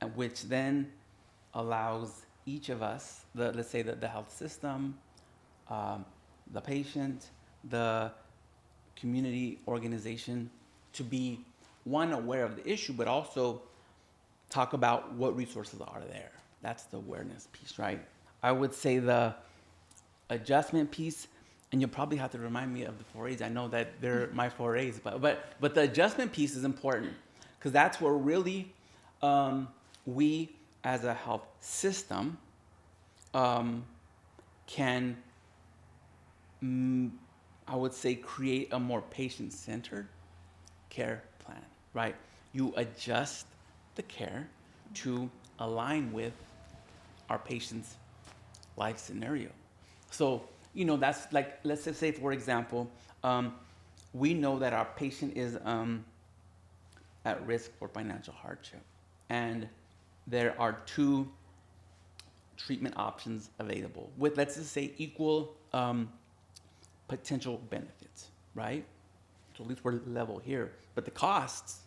and which then allows each of us, let's say the health system, the patient, the community organization, to be one, aware of the issue, but also talk about what resources are there. That's the awareness piece, right? I would say the adjustment piece, and you'll probably have to remind me of the 4As. I know that they're my 4As, but the adjustment piece is important, because that's where really we as a health system can, I would say, create a more patient-centered care plan, right? You adjust the care to align with our patient's life scenario. So, that's like, let's just say, for example, we know that our patient is at risk for financial hardship. And there are 2 treatment options available with, let's just say, equal potential benefits, right? So at least we're level here. But the costs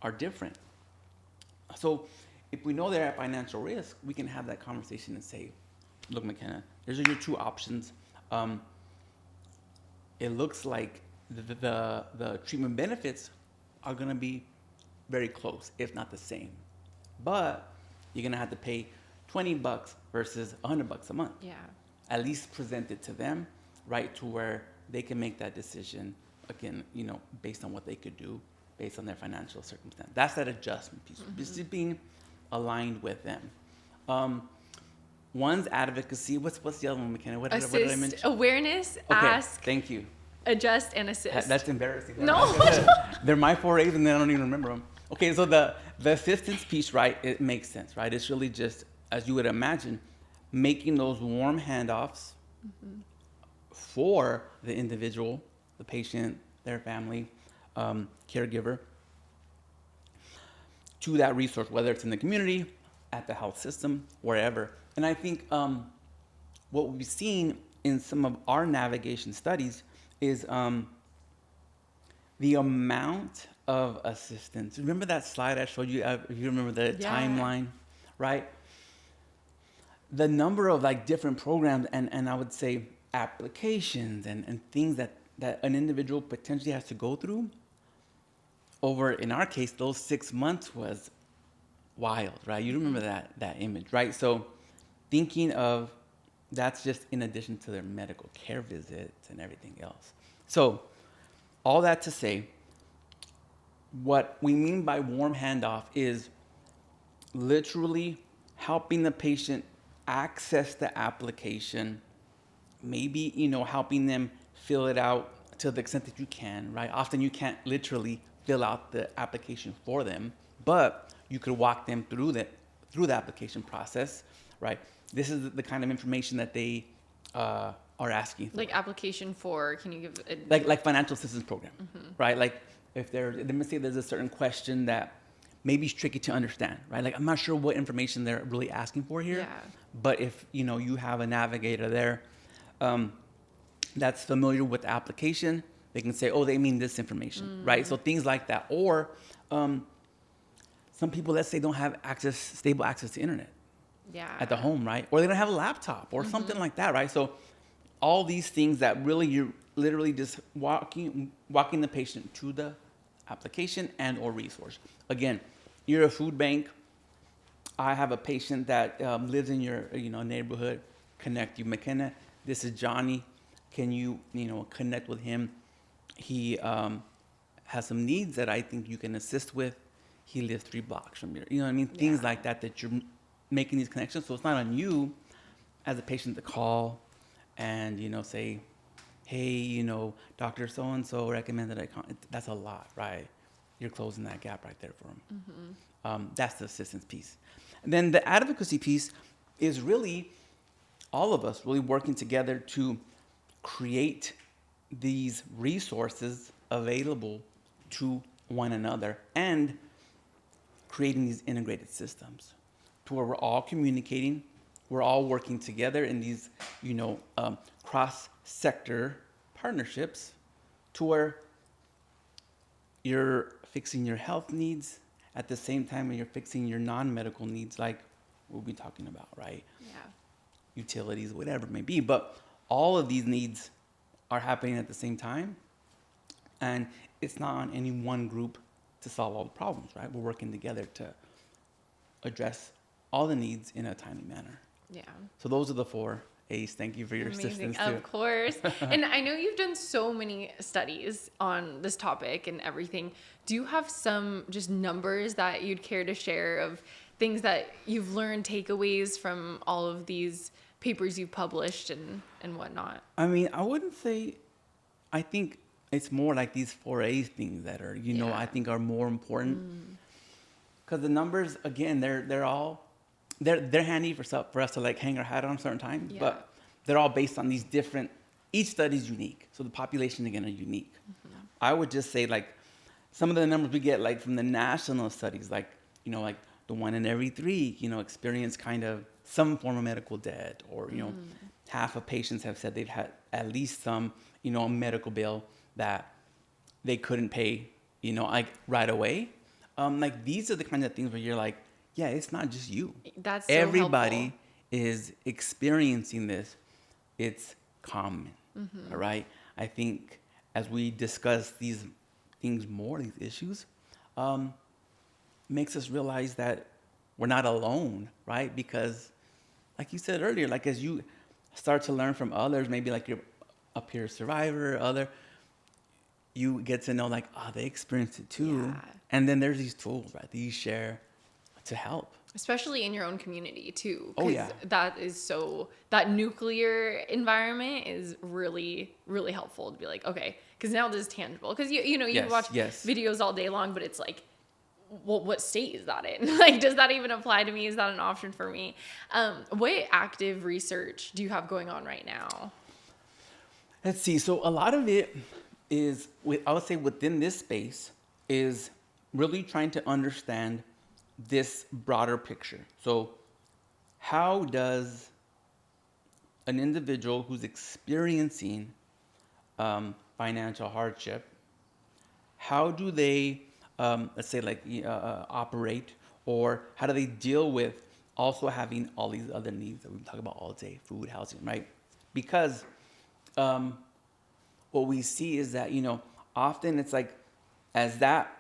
are different. So if we know they're at financial risk, we can have that conversation and say, look, McKenna, these are your 2 options. It looks like the treatment benefits are going to be very close, if not the same. But you're going to have to pay $20 versus $100 a month. Yeah. At least present it to them, right, to where they can make that decision, again, based on what they could do, based on their financial circumstance. That's that adjustment piece. Just being aligned with them. One's advocacy. What's the other one, McKenna? What did I mention? Awareness, Okay, ask, thank you. adjust, and assist. That's embarrassing. No. They're my 4As, and then I don't even remember them. Okay, so the assistance piece, right, it makes sense, right? It's really just, as you would imagine, making those warm handoffs for the individual, the patient, their family, caregiver, to that resource, whether it's in the community, at the health system, wherever. And I think what we've seen in some of our navigation studies is the amount of assistance. Remember that slide I showed you? If you remember the timeline, right? The number of different programs and I would say applications and things that an individual potentially has to go through over, in our case, those 6 months was wild, right? You remember that image, right? So thinking of that's just in addition to their medical care visits and everything else. So all that to say, what we mean by warm handoff is literally helping the patient access the application, maybe, helping them fill it out to the extent that you can, right? Often you can't literally fill out the application for them, but you could walk them through the application process, right? This is the kind of information that they are asking for. Like application for, can you give a... Like financial assistance program, right? Like if let me say there's a certain question that maybe is tricky to understand, right? Like I'm not sure what information they're really asking for here, but if you have a navigator there that's familiar with the application, they can say, oh, they mean this information, right? So things like that. Or some people, let's say, don't have stable access to internet at the home, right? Or they don't have a laptop or something like that, right? So all these things that really you're literally just walking the patient to the application and or resource. Again, you're a food bank. I have a patient that lives in your neighborhood. Connect you, McKenna. This is Johnny. Can you connect with him? He has some needs that I think you can assist with. He lives 3 blocks from here. You know what I mean? Things like that you're making these connections. So it's not on you as a patient to call and say, hey, Dr. So-and-so recommended I can't. That's a lot, right? You're closing that gap right there for him. That's the assistance piece. And then the advocacy piece is really all of us really working together to create these resources available to one another and creating these integrated systems to where we're all communicating, we're all working together in these, cross-sector partnerships to where, you're fixing your health needs at the same time when you're fixing your non-medical needs, like we'll be talking about, right? Yeah. Utilities, whatever it may be. But all of these needs are happening at the same time. And it's not on any one group to solve all the problems, right? We're working together to address all the needs in a timely manner. Yeah. So those are the 4 A's. Thank you for your Amazing. assistance too. Of course. And I know you've done so many studies on this topic and everything. Do you have some just numbers that you'd care to share of things that you've learned, takeaways from all of these papers you've published and whatnot? I mean, I wouldn't say, I think it's more like these 4 A's things that are, I think are more important. Because the numbers, again, they're all, they're handy for us to like hang our hat on certain times, but they're all based on these different, each study is unique. So the population, again, are unique. I would just say like some of the numbers we get like from the national studies, like, like the 1 in every 3, experience kind of some form of medical debt, or, half of patients have said they've had at least some, a medical bill that they couldn't pay, like right away. Like these are the kind of things where you're like, yeah, it's not just you. That's so Everybody helpful. is experiencing this. It's common, all right? I think as we discuss these things more, these issues, makes us realize that we're not alone, right? Because like you said earlier, like as you start to learn from others, maybe like you're a peer survivor, you get to know like, they experienced it too. Yeah. And then there's these tools, right, that you share to help. Especially in your own community too. Oh, yeah. That nuclear environment is really, really helpful to be like, okay, because now this is tangible. Because you watch videos all day long, but it's like, well, what state is that in? Like, does that even apply to me? Is that an option for me? What active research do you have going on right now? Let's see. So a lot of it is, I would say within this space, is really trying to understand this broader picture. So how does an individual who's experiencing financial hardship, how do they, let's say like operate, or how do they deal with also having all these other needs that we talk about all day, food, housing, right? Because what we see is that, often it's like as that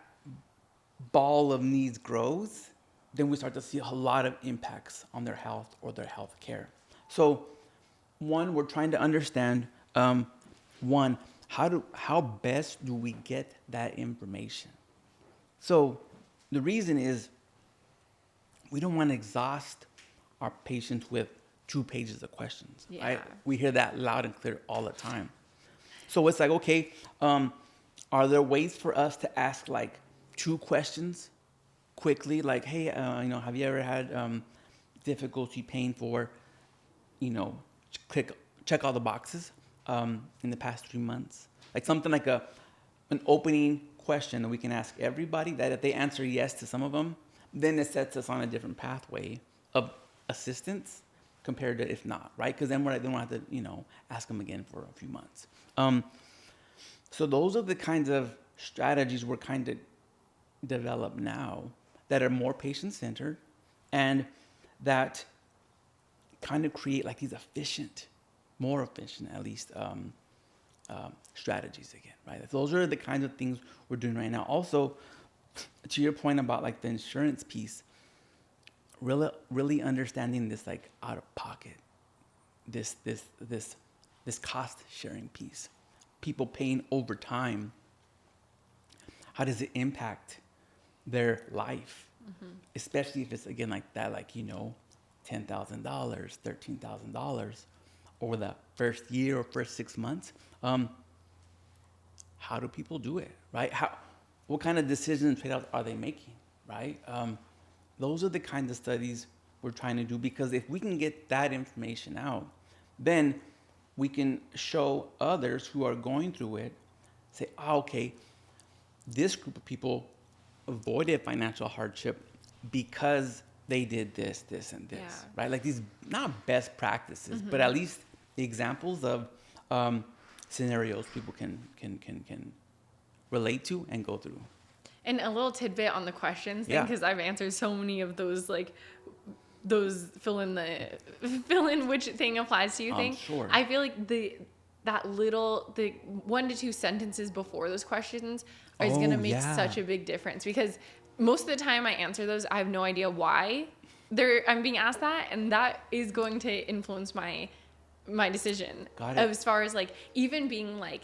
ball of needs grows, then we start to see a lot of impacts on their health or their health care. So one, we're trying to understand, how best do we get that information? So the reason is we don't want to exhaust our patients with 2 pages of questions, right? We hear that loud and clear all the time. So it's like, okay, are there ways for us to ask like 2 questions quickly? Like, hey, have you ever had difficulty paying for, check all the boxes in the past 3 months? Like something like an opening question that we can ask everybody, that if they answer yes to some of them, then it sets us on a different pathway of assistance compared to if not, right? Because then we don't have to, ask them again for a few months. So those are the kinds of strategies we're kind of develop now that are more patient-centered and that kind of create like these more efficient at least, strategies again, right? Those are the kinds of things we're doing right now. Also, to your point about like the insurance piece, really understanding this like out of pocket, this cost sharing piece, people paying over time. How does it impact their life? Especially if it's again like that, like, $10,000, $13,000 over the first year or first 6 months. How do people do it, right? What kind of decisions and trade-offs are they making, right? Those are the kinds of studies we're trying to do, because if we can get that information out, then we can show others who are going through it, say, okay, this group of people avoided financial hardship because they did this, this, and this, right? Like these, not best practices, but at least the examples of scenarios people can relate to and go through. And a little tidbit on the questions thing, Yeah. because I've answered so many of those, like those fill in which thing applies to you thing. Sure. I feel like the 1 to 2 sentences before those questions is Oh, going to make yeah. such a big difference, because most of the time I answer those, I have no idea why I'm being asked that, and that is going to influence my decision. Got it. As far as like even being like,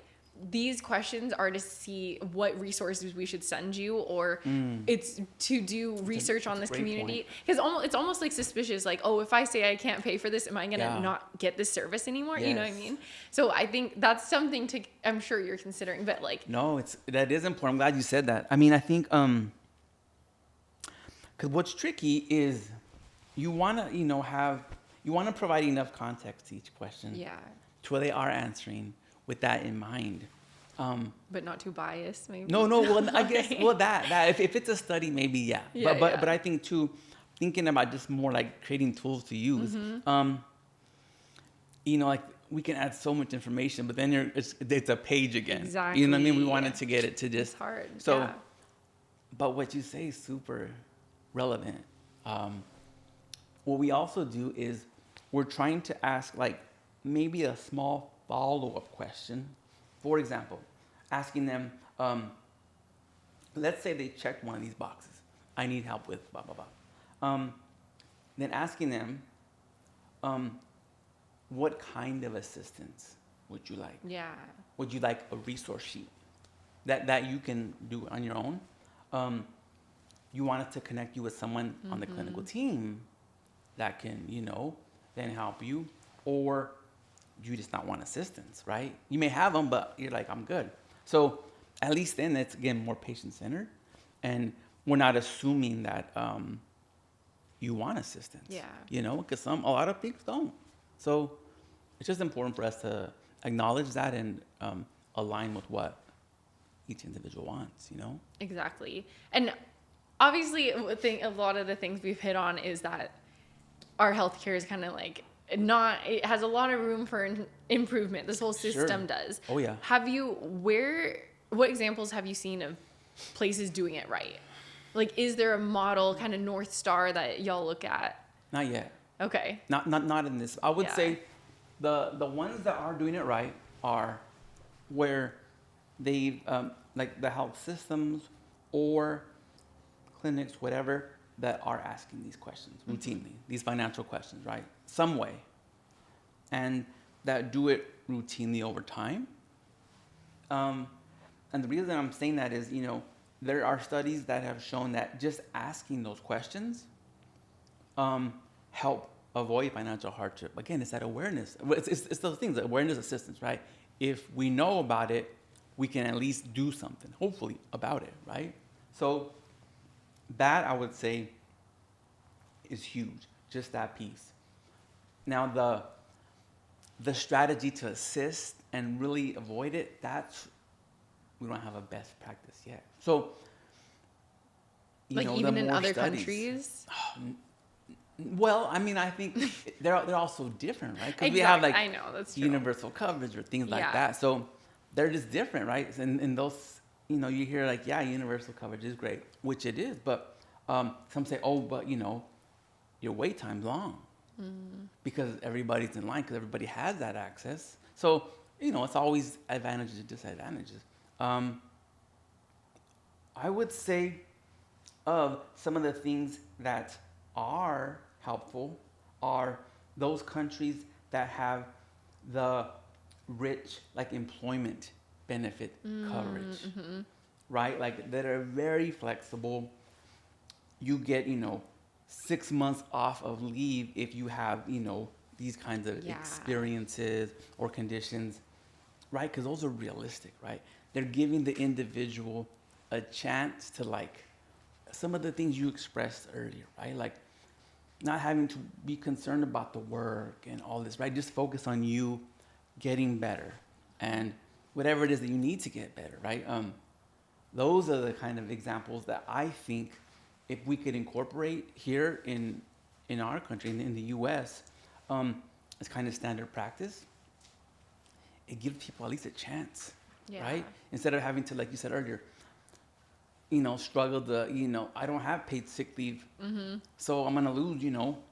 these questions are to see what resources we should send you, or it's to do research on this great community. Because it's almost like suspicious, like, oh, if I say I can't pay for this, am I going to not get this service anymore? You know what I Yes. mean? So I think that's something I'm sure you're considering, but like, No, that is important. I'm glad you said that. I mean, I think, because what's tricky is you want to, you want to provide enough context to each question. yeah, To where they are answering with that in mind. but not too biased, maybe. No, well, I guess, Okay. well, that if it's a study, maybe, yeah. Yeah, But I think, too, thinking about just more like creating tools to use, like we can add so much information, but then it's a page again. Exactly. You know what I mean? We wanted to get it to just. It's hard. So, yeah. but what you say is super relevant. What we also do is we're trying to ask like maybe a small follow-up question. For example, asking them, let's say they checked one of these boxes. I need help with blah, blah, blah. Then asking them, what kind of assistance would you like? Yeah. Would you like a resource sheet that you can do on your own? You want it to connect you with someone on the clinical team that can, then help you, or you just not want assistance, right? You may have them, but you're like, I'm good. So at least then it's, again, more patient-centered, and we're not assuming that you want assistance. Yeah. Because a lot of things don't. So it's just important for us to acknowledge that and align with what each individual wants, Exactly. And obviously, a lot of the things we've hit on is that our healthcare is kind of like it has a lot of room for improvement. This whole system Sure. does. Oh, yeah. What examples have you seen of places doing it right? Like, is there a model kind of North Star that y'all look at? Not yet. Okay. Not in this. I would Yeah. say the ones that are doing it right are where they like the health systems or clinics, whatever, that are asking these questions routinely, these financial questions, right? Some way. And that do it routinely over time. And the reason I'm saying that is, there are studies that have shown that just asking those questions help avoid financial hardship. Again, it's that awareness. It's those things, awareness assistance, right? If we know about it, we can at least do something, hopefully, about it, right? So that, I would say, is huge, just that piece. Now, the strategy to assist and really avoid it, we don't have a best practice yet. So, Like even in other countries? Well, I mean, I think they're all so different, right? Because Exactly. we have like I know, that's true. universal coverage or things like Yeah. that. So they're just different, right? And those, you hear like, yeah, universal coverage is great, which it is. But some say, oh, but your wait time's long because everybody's in line because everybody has that access. So it's always advantages and disadvantages. I would say some of the things that are helpful are those countries that have the rich like employment benefit coverage, right? Like that are very flexible. You get 6 months off of leave if you have these kinds of experiences or conditions, right? Because those are realistic, right? They're giving the individual a chance to like some of the things you expressed earlier, right? Like not having to be concerned about the work and all this, right? Just focus on you getting better and whatever it is that you need to get better, right? Those are the kind of examples that I think if we could incorporate here in our country, in the U.S., as kind of standard practice, it gives people at least a chance, Yeah. right? Instead of having to, like you said earlier, struggle to, I don't have paid sick leave. So I'm going to lose,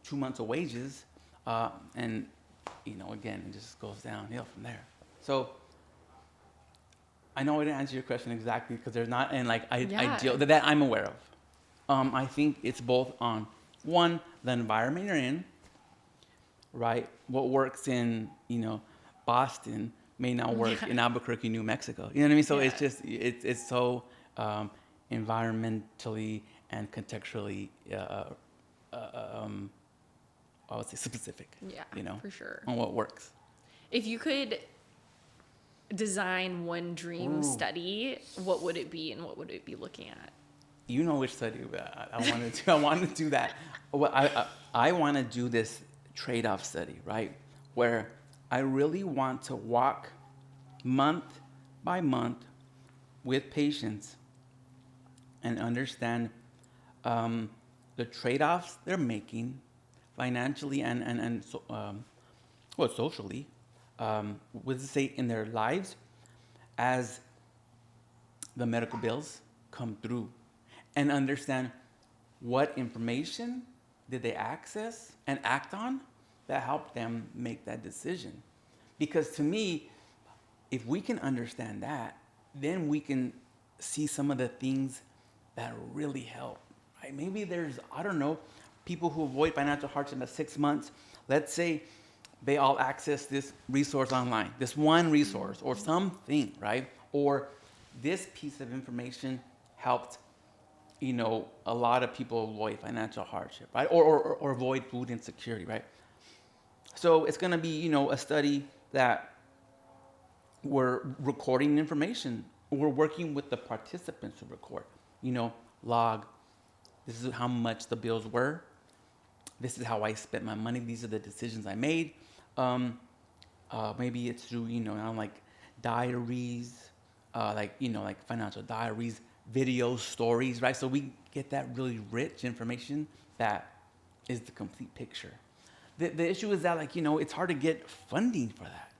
2 months of wages. And, again, it just goes downhill from there. So I know I didn't answer your question exactly because there's not, and like I deal that I'm aware of. I think it's both on one, the environment you're in, right? What works in, Boston may not work in Albuquerque, New Mexico. You know what I mean? So it's just, it's so environmentally and contextually, I would say specific. Yeah, for sure. On what works. If you could design one dream study, what would it be and what would it be looking at? You know which study I want to do. I want to do that. Well, I want to do this trade-off study, right? Where I really want to walk month by month with patients and understand the trade-offs they're making financially and socially, would say in their lives as the medical bills come through, and understand what information did they access and act on that helped them make that decision. Because to me, if we can understand that, then we can see some of the things that really help. Right? Maybe there's, I don't know, people who avoid financial hardship at 6 months. Let's say they all access this resource online, this one resource or something, right? Or this piece of information helped, a lot of people avoid financial hardship, right? Or avoid food insecurity, right? So it's going to be, a study that we're recording information. We're working with the participants to record, log. This is how much the bills were. This is how I spent my money. These are the decisions I made. Maybe it's through, like diaries, like financial diaries, video stories, right? So we get that really rich information that is the complete picture. The issue is that, like, it's hard to get funding for that.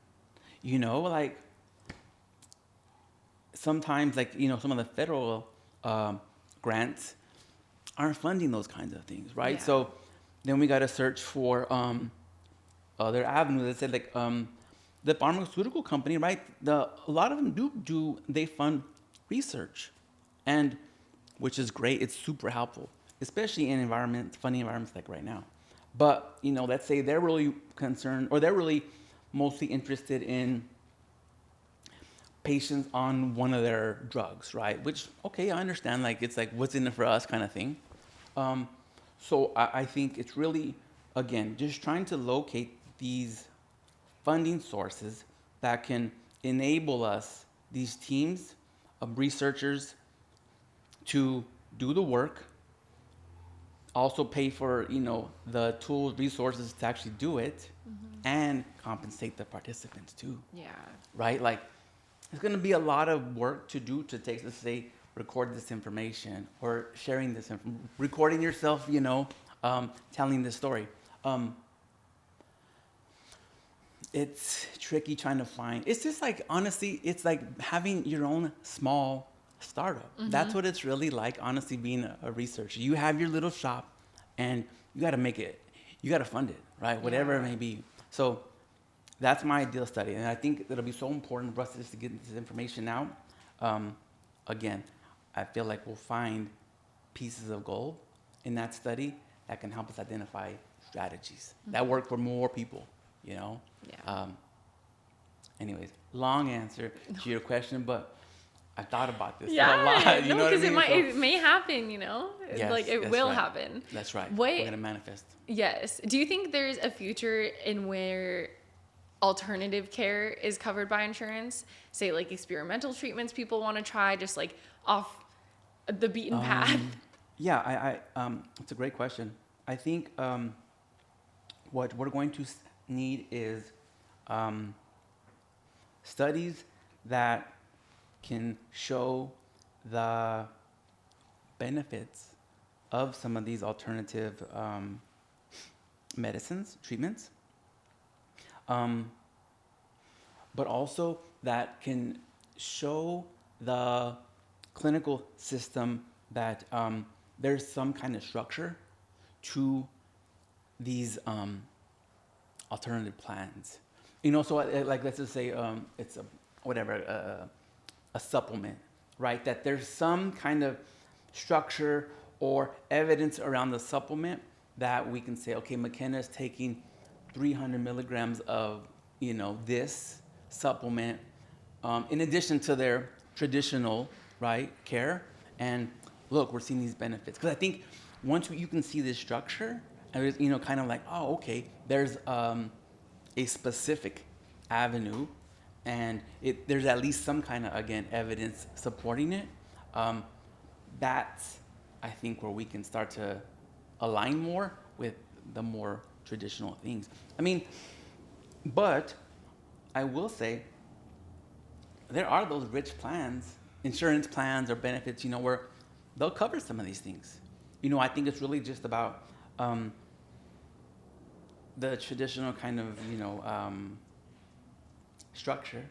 Like sometimes, like, some of the federal grants aren't funding those kinds of things, right? Yeah. So then we got to search for other avenues. That said, like the pharmaceutical company, right? A lot of them they fund research, and which is great. It's super helpful, especially in funding environments like right now. But let's say they're really concerned, or they're really mostly interested in patients on one of their drugs, right? Which, okay, I understand. Like, it's like, what's in it for us kind of thing. So I think it's really, again, just trying to locate these funding sources that can enable us, these teams of researchers, to do the work, also pay for, the tools, resources to actually do it, and compensate the participants too. Yeah. Right? Like, it's going to be a lot of work to do to take, let's say, record this information or sharing this recording yourself, telling this story. It's tricky trying to find. It's just like, honestly, it's like having your own small startup. That's what it's really like, honestly, being a researcher. You have your little shop, and you got to make it. You got to fund it, right? Whatever it may be. So that's my ideal study, and I think it'll be so important for us just to get this information out. Again, I feel like we'll find pieces of gold in that study that can help us identify strategies that work for more people, Yeah. Anyways, long answer to your question, but I thought about this a Yeah, lot. no, because it may happen, Yes, like it that's will right. happen. That's right. What- We're gonna manifest. Yes. Do you think there's a future in where alternative care is covered by insurance? Say like experimental treatments people want to try, just like off the beaten path. Yeah, it's a great question. I think what we're going to need is studies that can show the benefits of some of these alternative medicines, treatments, but also that can show the clinical system that there's some kind of structure to these alternative plans. So like let's just say it's a supplement, right? That there's some kind of structure or evidence around the supplement that we can say, okay, McKenna is taking 300 milligrams of, this supplement in addition to their traditional, right, care. And look, we're seeing these benefits. Because I think once you can see this structure, and it's, kind of like, oh, okay, there's a specific avenue, and there's at least some kind of, again, evidence supporting it. That's, I think, where we can start to align more with the more traditional things. But I will say there are those rich plans, insurance plans or benefits, where they'll cover some of these things. I think it's really just about the traditional kind of, structure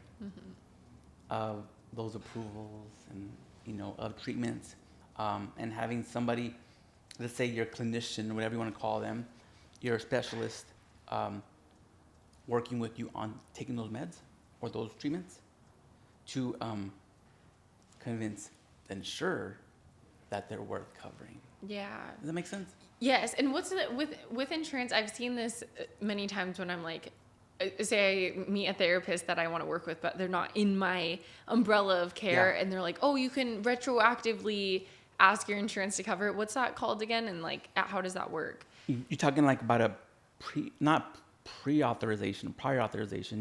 of those approvals and, of treatments, and having somebody, let's say your clinician, whatever you want to call them, your specialist, working with you on taking those meds or those treatments to convince the insurer that they're worth covering. Yeah. Does that make sense? Yes. And with insurance, I've seen this many times when I'm like, say I meet a therapist that I want to work with, but they're not in my umbrella of care, and they're like, oh, you can retroactively ask your insurance to cover it. What's that called again? And like, how does that work? You're talking like about a prior authorization.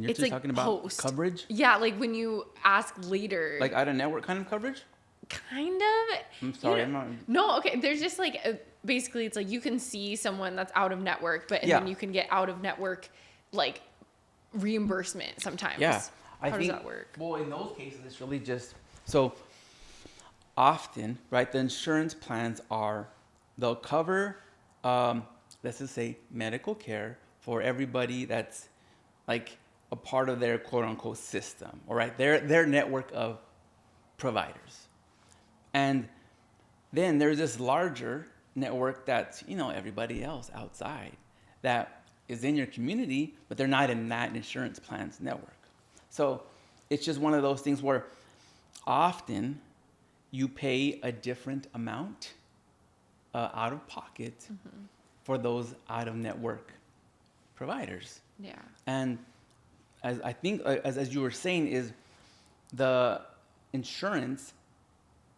You're just like talking about post coverage? Yeah, like when you ask later. Like out of network kind of coverage? Kind of. I'm sorry, I'm not. No, okay. There's just like, basically it's like you can see someone that's out of network, but then you can get out of network, like, reimbursement sometimes. Yeah. How does that work? Well, in those cases, it's really just, so often, right, the insurance plans they'll cover, let's just say medical care for everybody that's like a part of their quote unquote system, all right, their network of providers. And then there's this larger network that's, everybody else outside that is in your community, but they're not in that insurance plan's network. So it's just one of those things where often you pay a different amount out of pocket for those out of network providers. Yeah. And as I think, as you were saying, is the insurance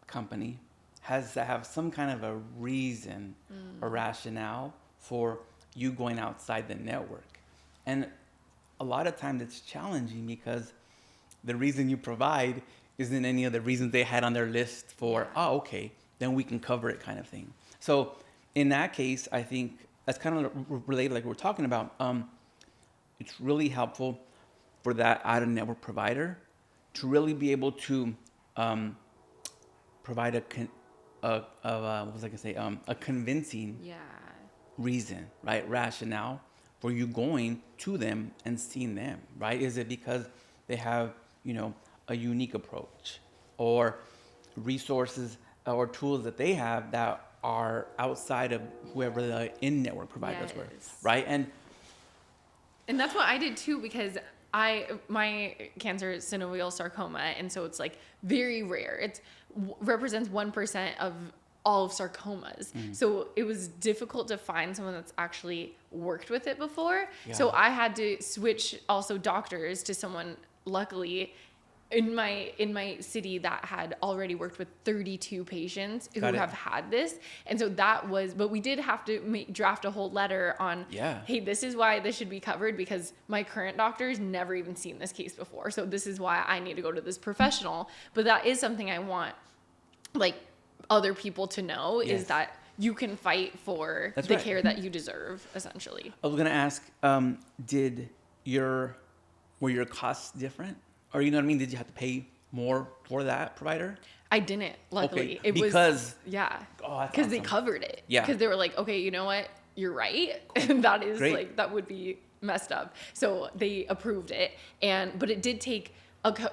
company has to have some kind of a reason or rationale for you going outside the network. And a lot of times it's challenging because the reason you provide isn't any of the reasons they had on their list for, oh, okay, then we can cover it kind of thing. So in that case, I think that's kind of related like we're talking about. It's really helpful for that out-of-network provider to really be able to provide a convincing reason, right, rationale for you going to them and seeing them, right? Is it because they have, a unique approach or resources or tools that they have that are outside of whoever the in-network providers were, right? And that's what I did too, because my cancer is synovial sarcoma, and so it's like very rare. It represents 1% of all of sarcomas. So it was difficult to find someone that's actually worked with it before. Yeah. So I had to switch also doctors to someone, luckily, in my city that had already worked with 32 patients who have had this. And so but we did have to draft a whole letter on, hey, this is why this should be covered, because my current doctor's never even seen this case before. So this is why I need to go to this professional. But that is something I want, like, other people to know, is that you can fight for the care that you deserve, essentially. I was going to ask, were your costs different? Or, you know what I mean? Did you have to pay more for that provider? I didn't, luckily. Okay. Because awesome. They covered it. Yeah. Because they were like, okay, you know what? You're right. And that is great. Like, that would be messed up. So they approved it. But it did take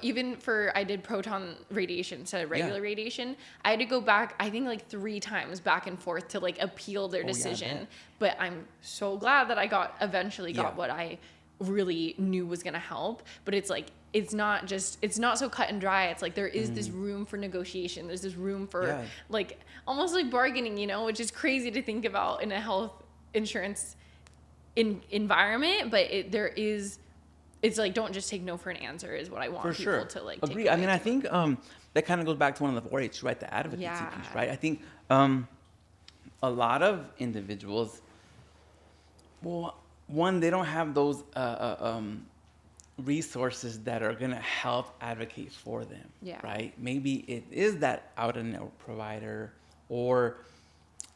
even for, I did proton radiation instead of regular radiation. I had to go back, I think like 3 times back and forth to like appeal their decision. But I'm so glad that I eventually got what I really knew was going to help. But it's like, it's not so cut and dry. It's like there is this room for negotiation. There's this room for like almost like bargaining, which is crazy to think about in a health insurance environment. But it's like, don't just take no for an answer is what I want people to like agree. take I mean, I think that kind of goes back to one of the 4-H, right? The advocacy piece, right? I think a lot of individuals, well, one, they don't have those resources that are going to help advocate for them, right? Maybe it is that out-of-network provider or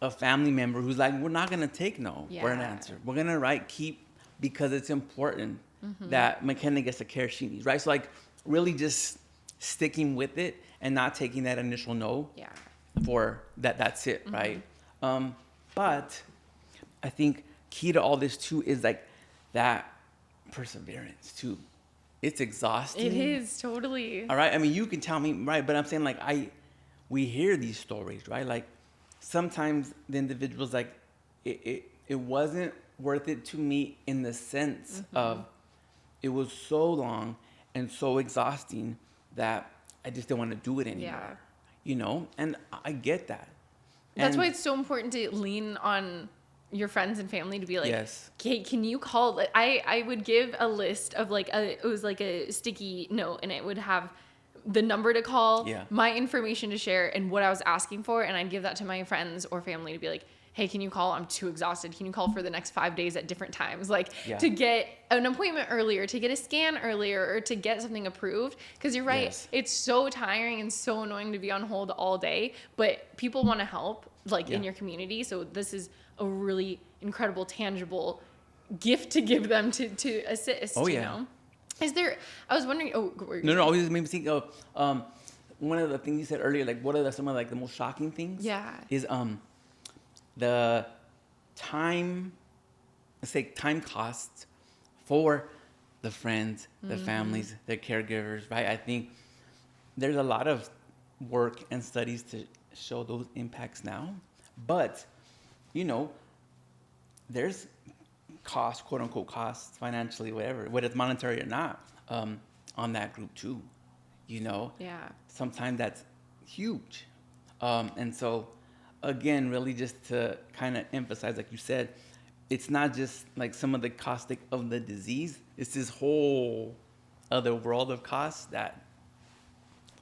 a family member who's like, we're not going to take no for an answer. We're going to keep, because it's important that McKenna gets the care she needs, right? So like really just sticking with it and not taking that initial no for that's it, right? But I think key to all this too is like that perseverance too. It's exhausting. It is, totally. All right. I mean, you can tell me, right? But I'm saying like we hear these stories, right? Like sometimes the individual's like, it wasn't worth it to me in the sense of it was so long and so exhausting that I just didn't want to do it anymore. And I get that. That's why it's so important to lean on your friends and family to be like, okay, can you call? I would give a list of like, it was like a sticky note and it would have the number to call, my information to share, and what I was asking for. And I'd give that to my friends or family to be like, hey, can you call? I'm too exhausted. Can you call for the next 5 days at different times? Like to get an appointment earlier, to get a scan earlier, or to get something approved. Because you're right. It's so tiring and so annoying to be on hold all day, but people want to help in your community. So this is a really incredible, tangible gift to give them to assist, you know? Is there, I was wondering, no, I always made me think of, one of the things you said earlier, like what are some of like the most shocking things? Is, the time costs for the friends, the families, the caregivers, right? I think there's a lot of work and studies to show those impacts now, but there's costs, quote unquote costs, financially, whatever, whether it's monetary or not, on that group too. Sometimes that's huge, and so. Again, really just to kind of emphasize, like you said, it's not just like some of the caustic of the disease. It's this whole other world of costs that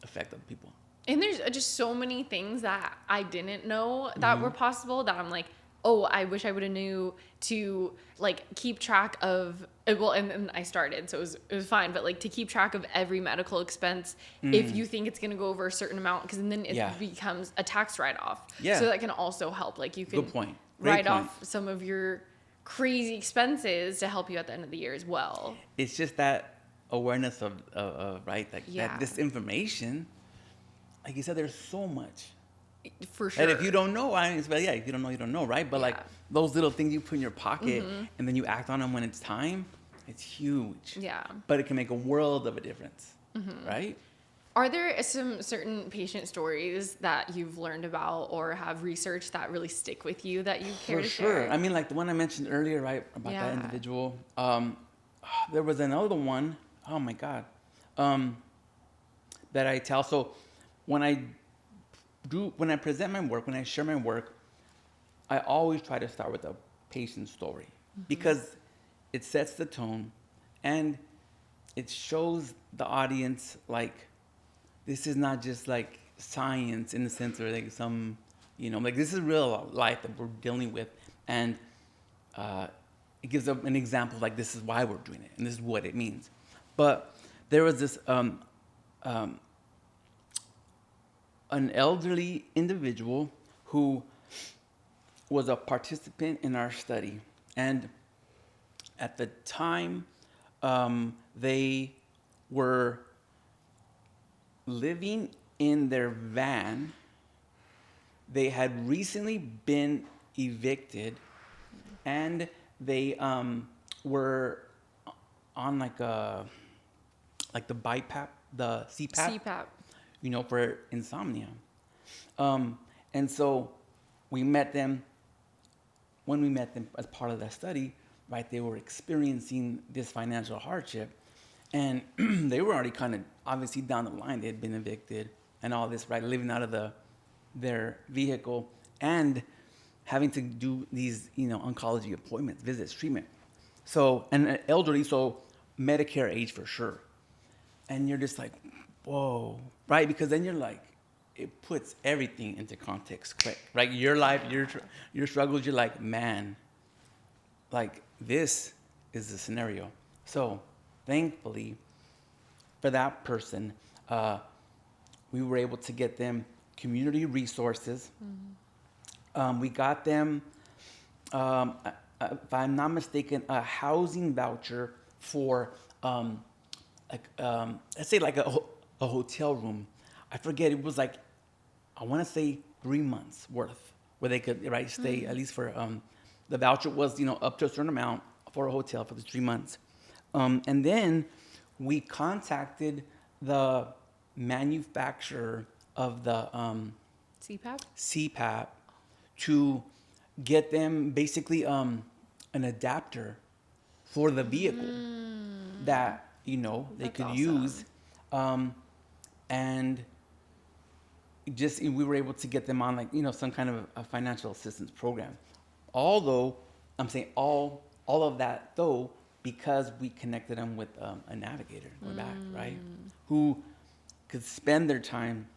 affect other people. And there's just so many things that I didn't know that were possible that I'm like, oh, I wish I would have knew to like keep track of, well, and I started, so it was fine, but like to keep track of every medical expense if you think it's going to go over a certain amount, because then it becomes a tax write-off. So that can also help. Like you can write off some of your crazy expenses to help you at the end of the year as well. It's just that awareness of right, like that this information, like you said, there's so much. For sure. And if you don't know, if you don't know, you don't know, right? But like those little things you put in your pocket and then you act on them when it's time, it's huge. But it can make a world of a difference, right? Are there some certain patient stories that you've learned about or have researched that really stick with you that you care to share? For sure. I mean, like the one I mentioned earlier, right, about that individual. There was another one, oh my God, that I tell. So when I present my work, when I share my work, I always try to start with a patient story because it sets the tone and it shows the audience like this is not just like science in the sense of like some, like this is real life that we're dealing with, and it gives them an example like this is why we're doing it and this is what it means. But there was this an elderly individual who was a participant in our study. And at the time, they were living in their van. They had recently been evicted, and they were on like the BiPAP the CPAP, CPAP. For insomnia. And so we met them. When we met them as part of that study, right, they were experiencing this financial hardship, and they were already kind of obviously down the line. They had been evicted and all this, right, living out of their vehicle and having to do these, oncology appointments, visits, treatment. So, and elderly, so Medicare age for sure. And you're just like, whoa, right? Because then you're like, it puts everything into context quick, right? Your life, your struggles, you're like, man, like this is the scenario. So thankfully for that person, we were able to get them community resources. We got them, if I'm not mistaken, a housing voucher for, let's say like a hotel room. I forget, it was like, I want to say 3 months worth where they could, right, stay at least for, the voucher was, up to a certain amount for a hotel for the 3 months. And then we contacted the manufacturer of the CPAP to get them basically an adapter for the vehicle that they That's could awesome. use, and just we were able to get them on some kind of a financial assistance program. Although I'm saying all of that though, because we connected them with a navigator going back, right, who could spend their time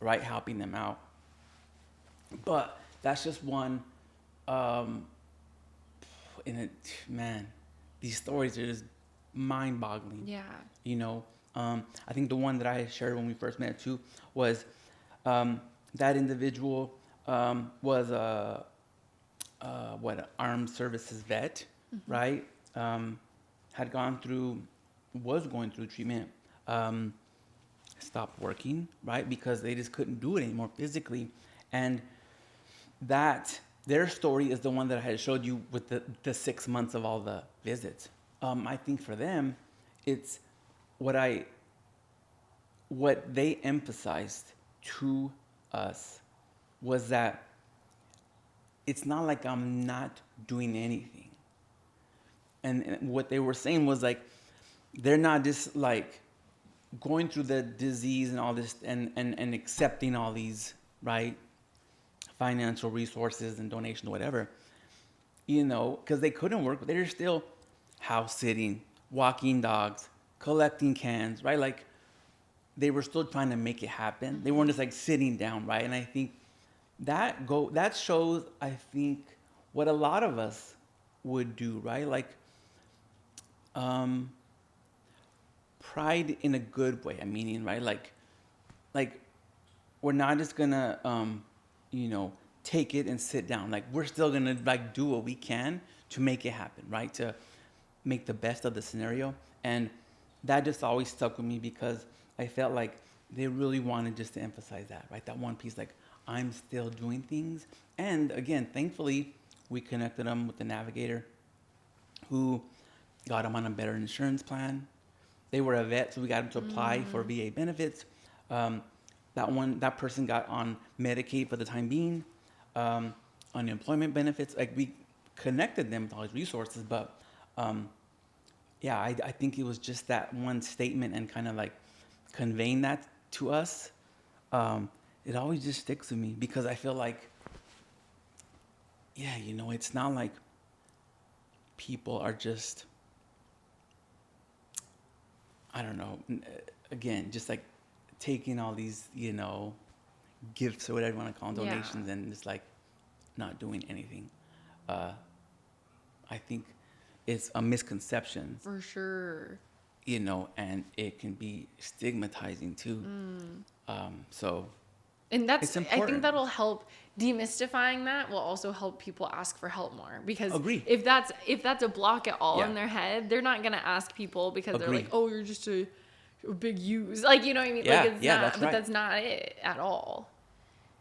right helping them out. But that's just one. Man, these stories are just mind-boggling. Yeah. I think the one that I shared when we first met too was that individual was an armed services vet, right? Was going through treatment, stopped working, right? Because they just couldn't do it anymore physically. And their story is the one that I had showed you with the 6 months of all the visits. I think for them, it's what they emphasized to us was that it's not like I'm not doing anything. And what they were saying was like, they're not just like going through the disease and all this and accepting all these, right, financial resources and donations, whatever, because they couldn't work, but they're still house sitting, walking dogs, collecting cans, right? Like they were still trying to make it happen. They weren't just like sitting down, right? And I think that shows, I think, what a lot of us would do, right? Like pride in a good way. I'm meaning, right? Like we're not just gonna take it and sit down. Like we're still gonna like do what we can to make it happen, right? To make the best of the scenario. And that just always stuck with me because I felt like they really wanted just to emphasize that, right? That one piece, like I'm still doing things. And again, thankfully, we connected them with the navigator who got them on a better insurance plan. They were a vet, so we got them to apply for VA benefits. That person got on Medicaid for the time being, unemployment benefits. Like we connected them with all these resources, but I think it was just that one statement and kind of like conveying that to us. It always just sticks with me because I feel like, it's not like people are just, I don't know, again, just like taking all these, gifts or whatever you want to call them, donations, and just like not doing anything. I think it's a misconception. For sure. And it can be stigmatizing too. So. And It's I important. think that'll help demystifying that will also help people ask for help more because Agree. if that's a block at all Yeah. in their head, they're not going to ask people because they're Agree. like, "Oh, you're just a big use." Like, you know what I mean? Yeah, like it's yeah, not, that's but right. that's not it at all.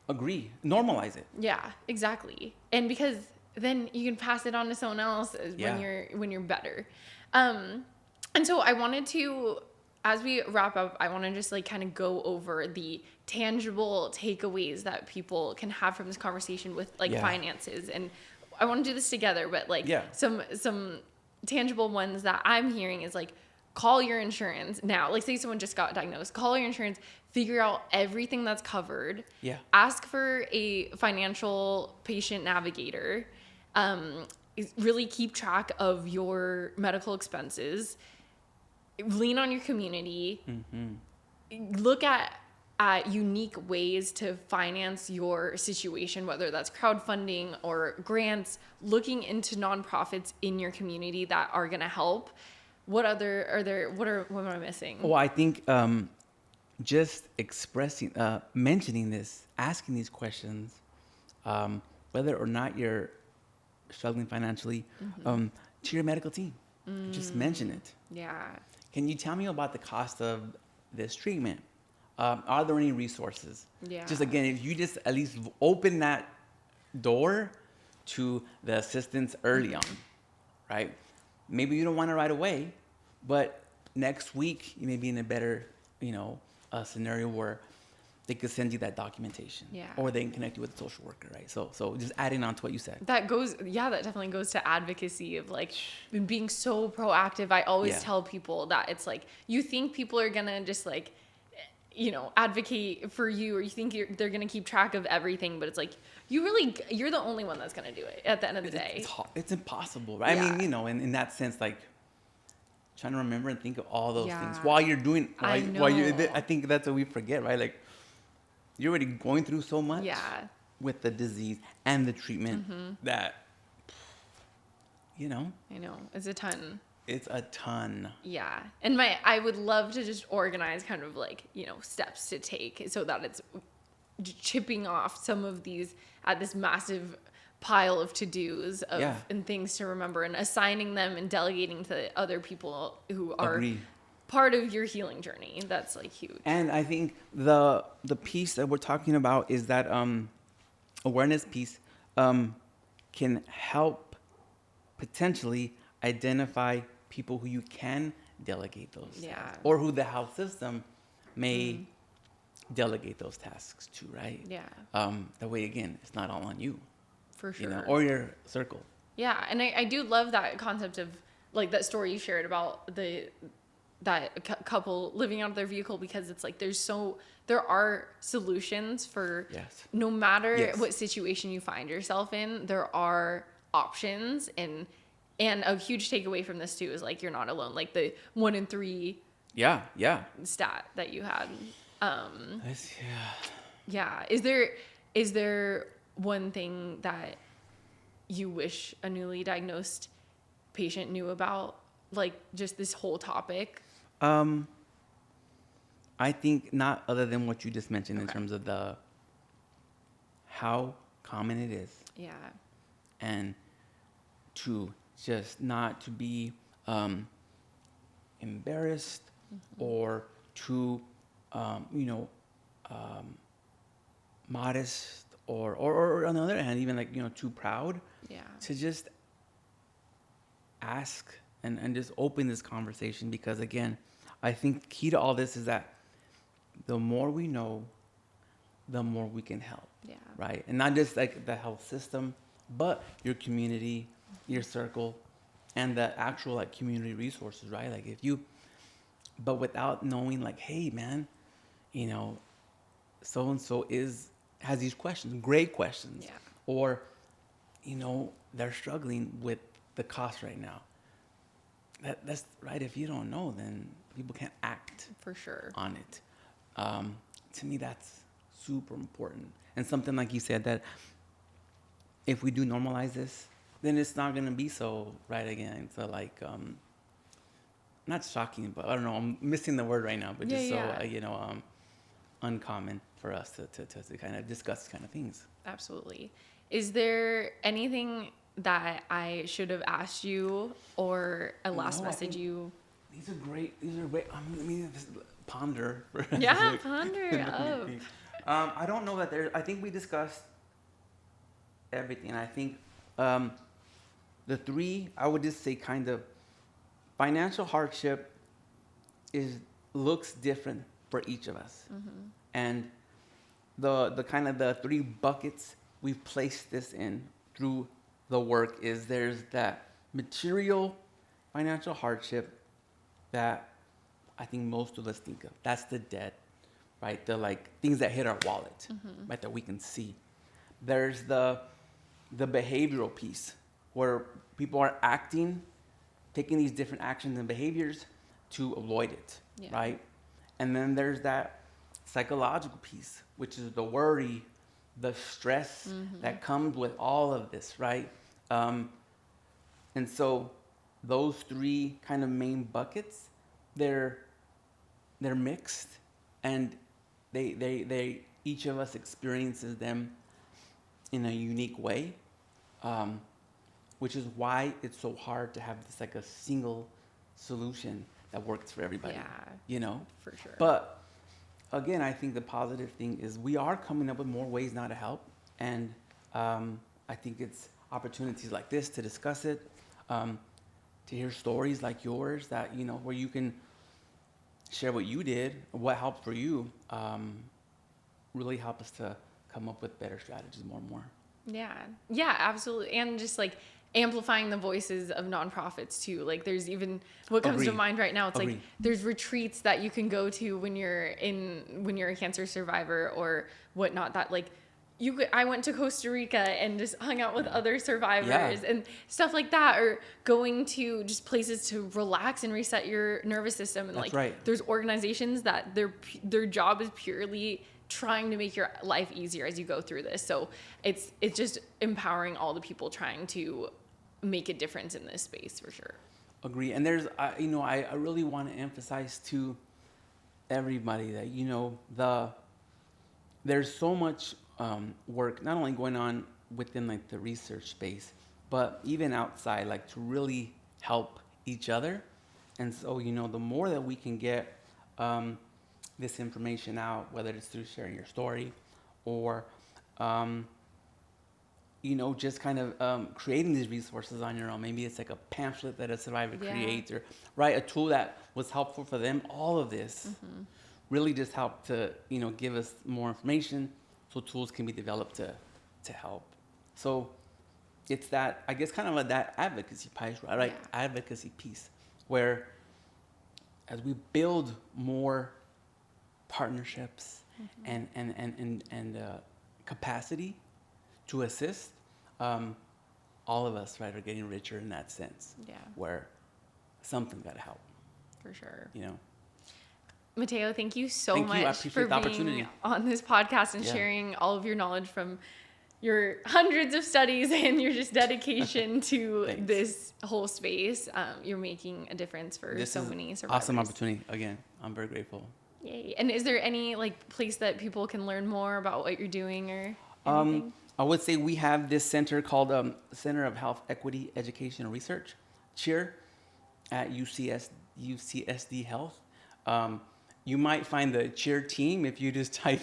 Agree. Normalize it. Yeah, exactly. And because then you can pass it on to someone else Yeah. when you're better. And so I wanted to as we wrap up, I want to just like kind of go over the tangible takeaways that people can have from this conversation with like finances. And I want to do this together, but like some tangible ones that I'm hearing is like, call your insurance now. Like say someone just got diagnosed, call your insurance, figure out everything that's covered. Yeah. Ask for a financial patient navigator. Really keep track of your medical expenses. Lean on your community. Look at unique ways to finance your situation, whether that's crowdfunding or grants, looking into nonprofits in your community that are going to help. What other are there? What am I missing? Well, I think just expressing, mentioning this, asking these questions, whether or not you're struggling financially, to your medical team. Just mention it. Yeah. Can you tell me about the cost of this treatment? Are there any resources? Yeah. Just again, if you just at least open that door to the assistance early on, right? Maybe you don't want it right away, but next week you may be in a better, scenario where they could send you that documentation. Yeah. Or they can connect you with a social worker, right? So just adding on to what you said. That definitely goes to advocacy of like being so proactive. I always tell people that it's like, you think people are gonna just like, advocate for you, or you think they're gonna keep track of everything, but it's like, you're the only one that's gonna do it at the end of the day. It's impossible, right? Yeah. I mean, in that sense, like, trying to remember and think of all those things while you're doing, I think that's what we forget, right? Like, you're already going through so much with the disease and the treatment that, I know. It's a ton. It's a ton. Yeah. And I would love to just organize kind of like, steps to take so that it's chipping off some of these at this massive pile of to-dos and things to remember, and assigning them and delegating to other people who are part of your healing journey. That's like huge. And I think the piece that we're talking about is that awareness piece can help potentially identify people who you can delegate those tasks, or who the health system may delegate those tasks to, right? Yeah. That way, again, it's not all on you. For sure. Or your circle. Yeah. And I do love that concept of like that story you shared about that couple living out of their vehicle, because it's like there are solutions for no matter what situation you find yourself in. There are options, and a huge takeaway from this too is like, you're not alone. Like the 1 in 3 stat that you had. Is there one thing that you wish a newly diagnosed patient knew about, like just this whole topic? I think not other than what you just mentioned in terms of how common it is. Yeah. And to just not to be embarrassed or too, modest or on the other hand, even like, too proud. Yeah. To just ask and just open this conversation, because again, I think key to all this is that the more we know, the more we can help. Yeah. Right. And not just like the health system, but your community, your circle, and the actual like community resources, right? Like but without knowing like, hey man, so-and-so has these questions, great questions. Yeah. Or, they're struggling with the cost right now. That's right. If you don't know, then people can't act for sure on it. To me, that's super important. And something like you said, that if we do normalize this, then it's not going to be so right again. So like, not shocking, but I don't know, I'm missing the word right now, but uncommon for us to kind of discuss kind of things. Absolutely. Is there anything that I should have asked you, or a last message you? These are great. Let me just ponder. Ponder. I don't know that I think we discussed everything. I think the 3, I would just say kind of financial hardship is looks different for each of us. And the kind of the three buckets we've placed this in through the work is there's that material financial hardship that I think most of us think of. That's the debt, right? The like things that hit our wallet, right? That we can see. There's the behavioral piece where people are taking these different actions and behaviors to avoid it, right? And then there's that psychological piece, which is the worry, the stress that comes with all of this, right? And so those three kind of main buckets, they're mixed, and they each of us experiences them in a unique way, which is why it's so hard to have this like a single solution that works for everybody. For sure. But again, I think the positive thing is we are coming up with more ways now to help, and I think it's opportunities like this to discuss it, to hear stories like yours that where you can share what you did, what helped for you, really help us to come up with better strategies more and more. Yeah, absolutely. And just like amplifying the voices of nonprofits too. Like there's even what comes to mind right now. It's like there's retreats that you can go to when you're a cancer survivor or whatnot. That like I went to Costa Rica and just hung out with other survivors and stuff like that, or going to just places to relax and reset your nervous system. And there's organizations that their job is purely trying to make your life easier as you go through this. So it's just empowering all the people trying to make a difference in this space for sure. Agree. And there's, I really want to emphasize to everybody that, there's so much work, not only going on within like the research space, but even outside, like to really help each other. And so, the more that we can get, this information out, whether it's through sharing your story or, just kind of creating these resources on your own. Maybe it's like a pamphlet that a survivor creates, or a tool that was helpful for them. All of this really just helped to, give us more information so tools can be developed to help. So it's that, I guess, kind of that advocacy piece, right? Advocacy piece where as we build more partnerships and capacity to assist, all of us, right, are getting richer in that sense. Where something got to help. For sure. Matteo, thank you so much for being on this podcast and sharing all of your knowledge from your hundreds of studies and your just dedication to this whole space. You're making a difference for so many survivors. Awesome opportunity. Again, I'm very grateful. Yay. And is there any place that people can learn more about what you're doing or anything? I would say we have this center called Center of Health Equity Education and Research, CHEER, at UCSD Health. You might find the CHEER team if you just type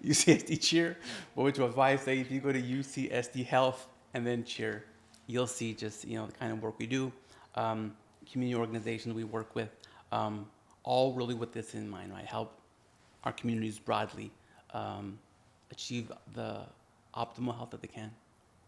UCSD CHEER, which was why I say if you go to UCSD Health and then CHEER, you'll see just the kind of work we do, community organizations we work with, all really with this in mind, right? Help our communities broadly achieve the optimal health that they can.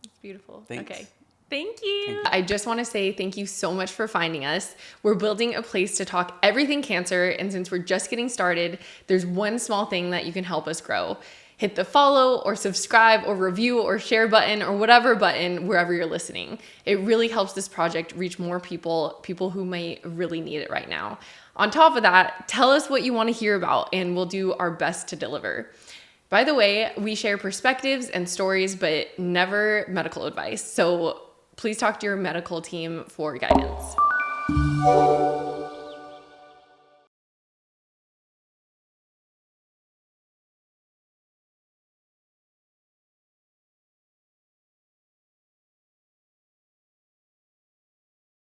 It's beautiful. Thanks. Okay. Thank you. I just want to say thank you so much for finding us. We're building a place to talk everything cancer, and since we're just getting started, there's one small thing that you can help us grow. Hit the follow or subscribe or review or share button or whatever button wherever you're listening. It really helps this project reach more people who may really need it right now. On top of that, tell us what you want to hear about, and we'll do our best to deliver. By the way, we share perspectives and stories, but never medical advice. So please talk to your medical team for guidance.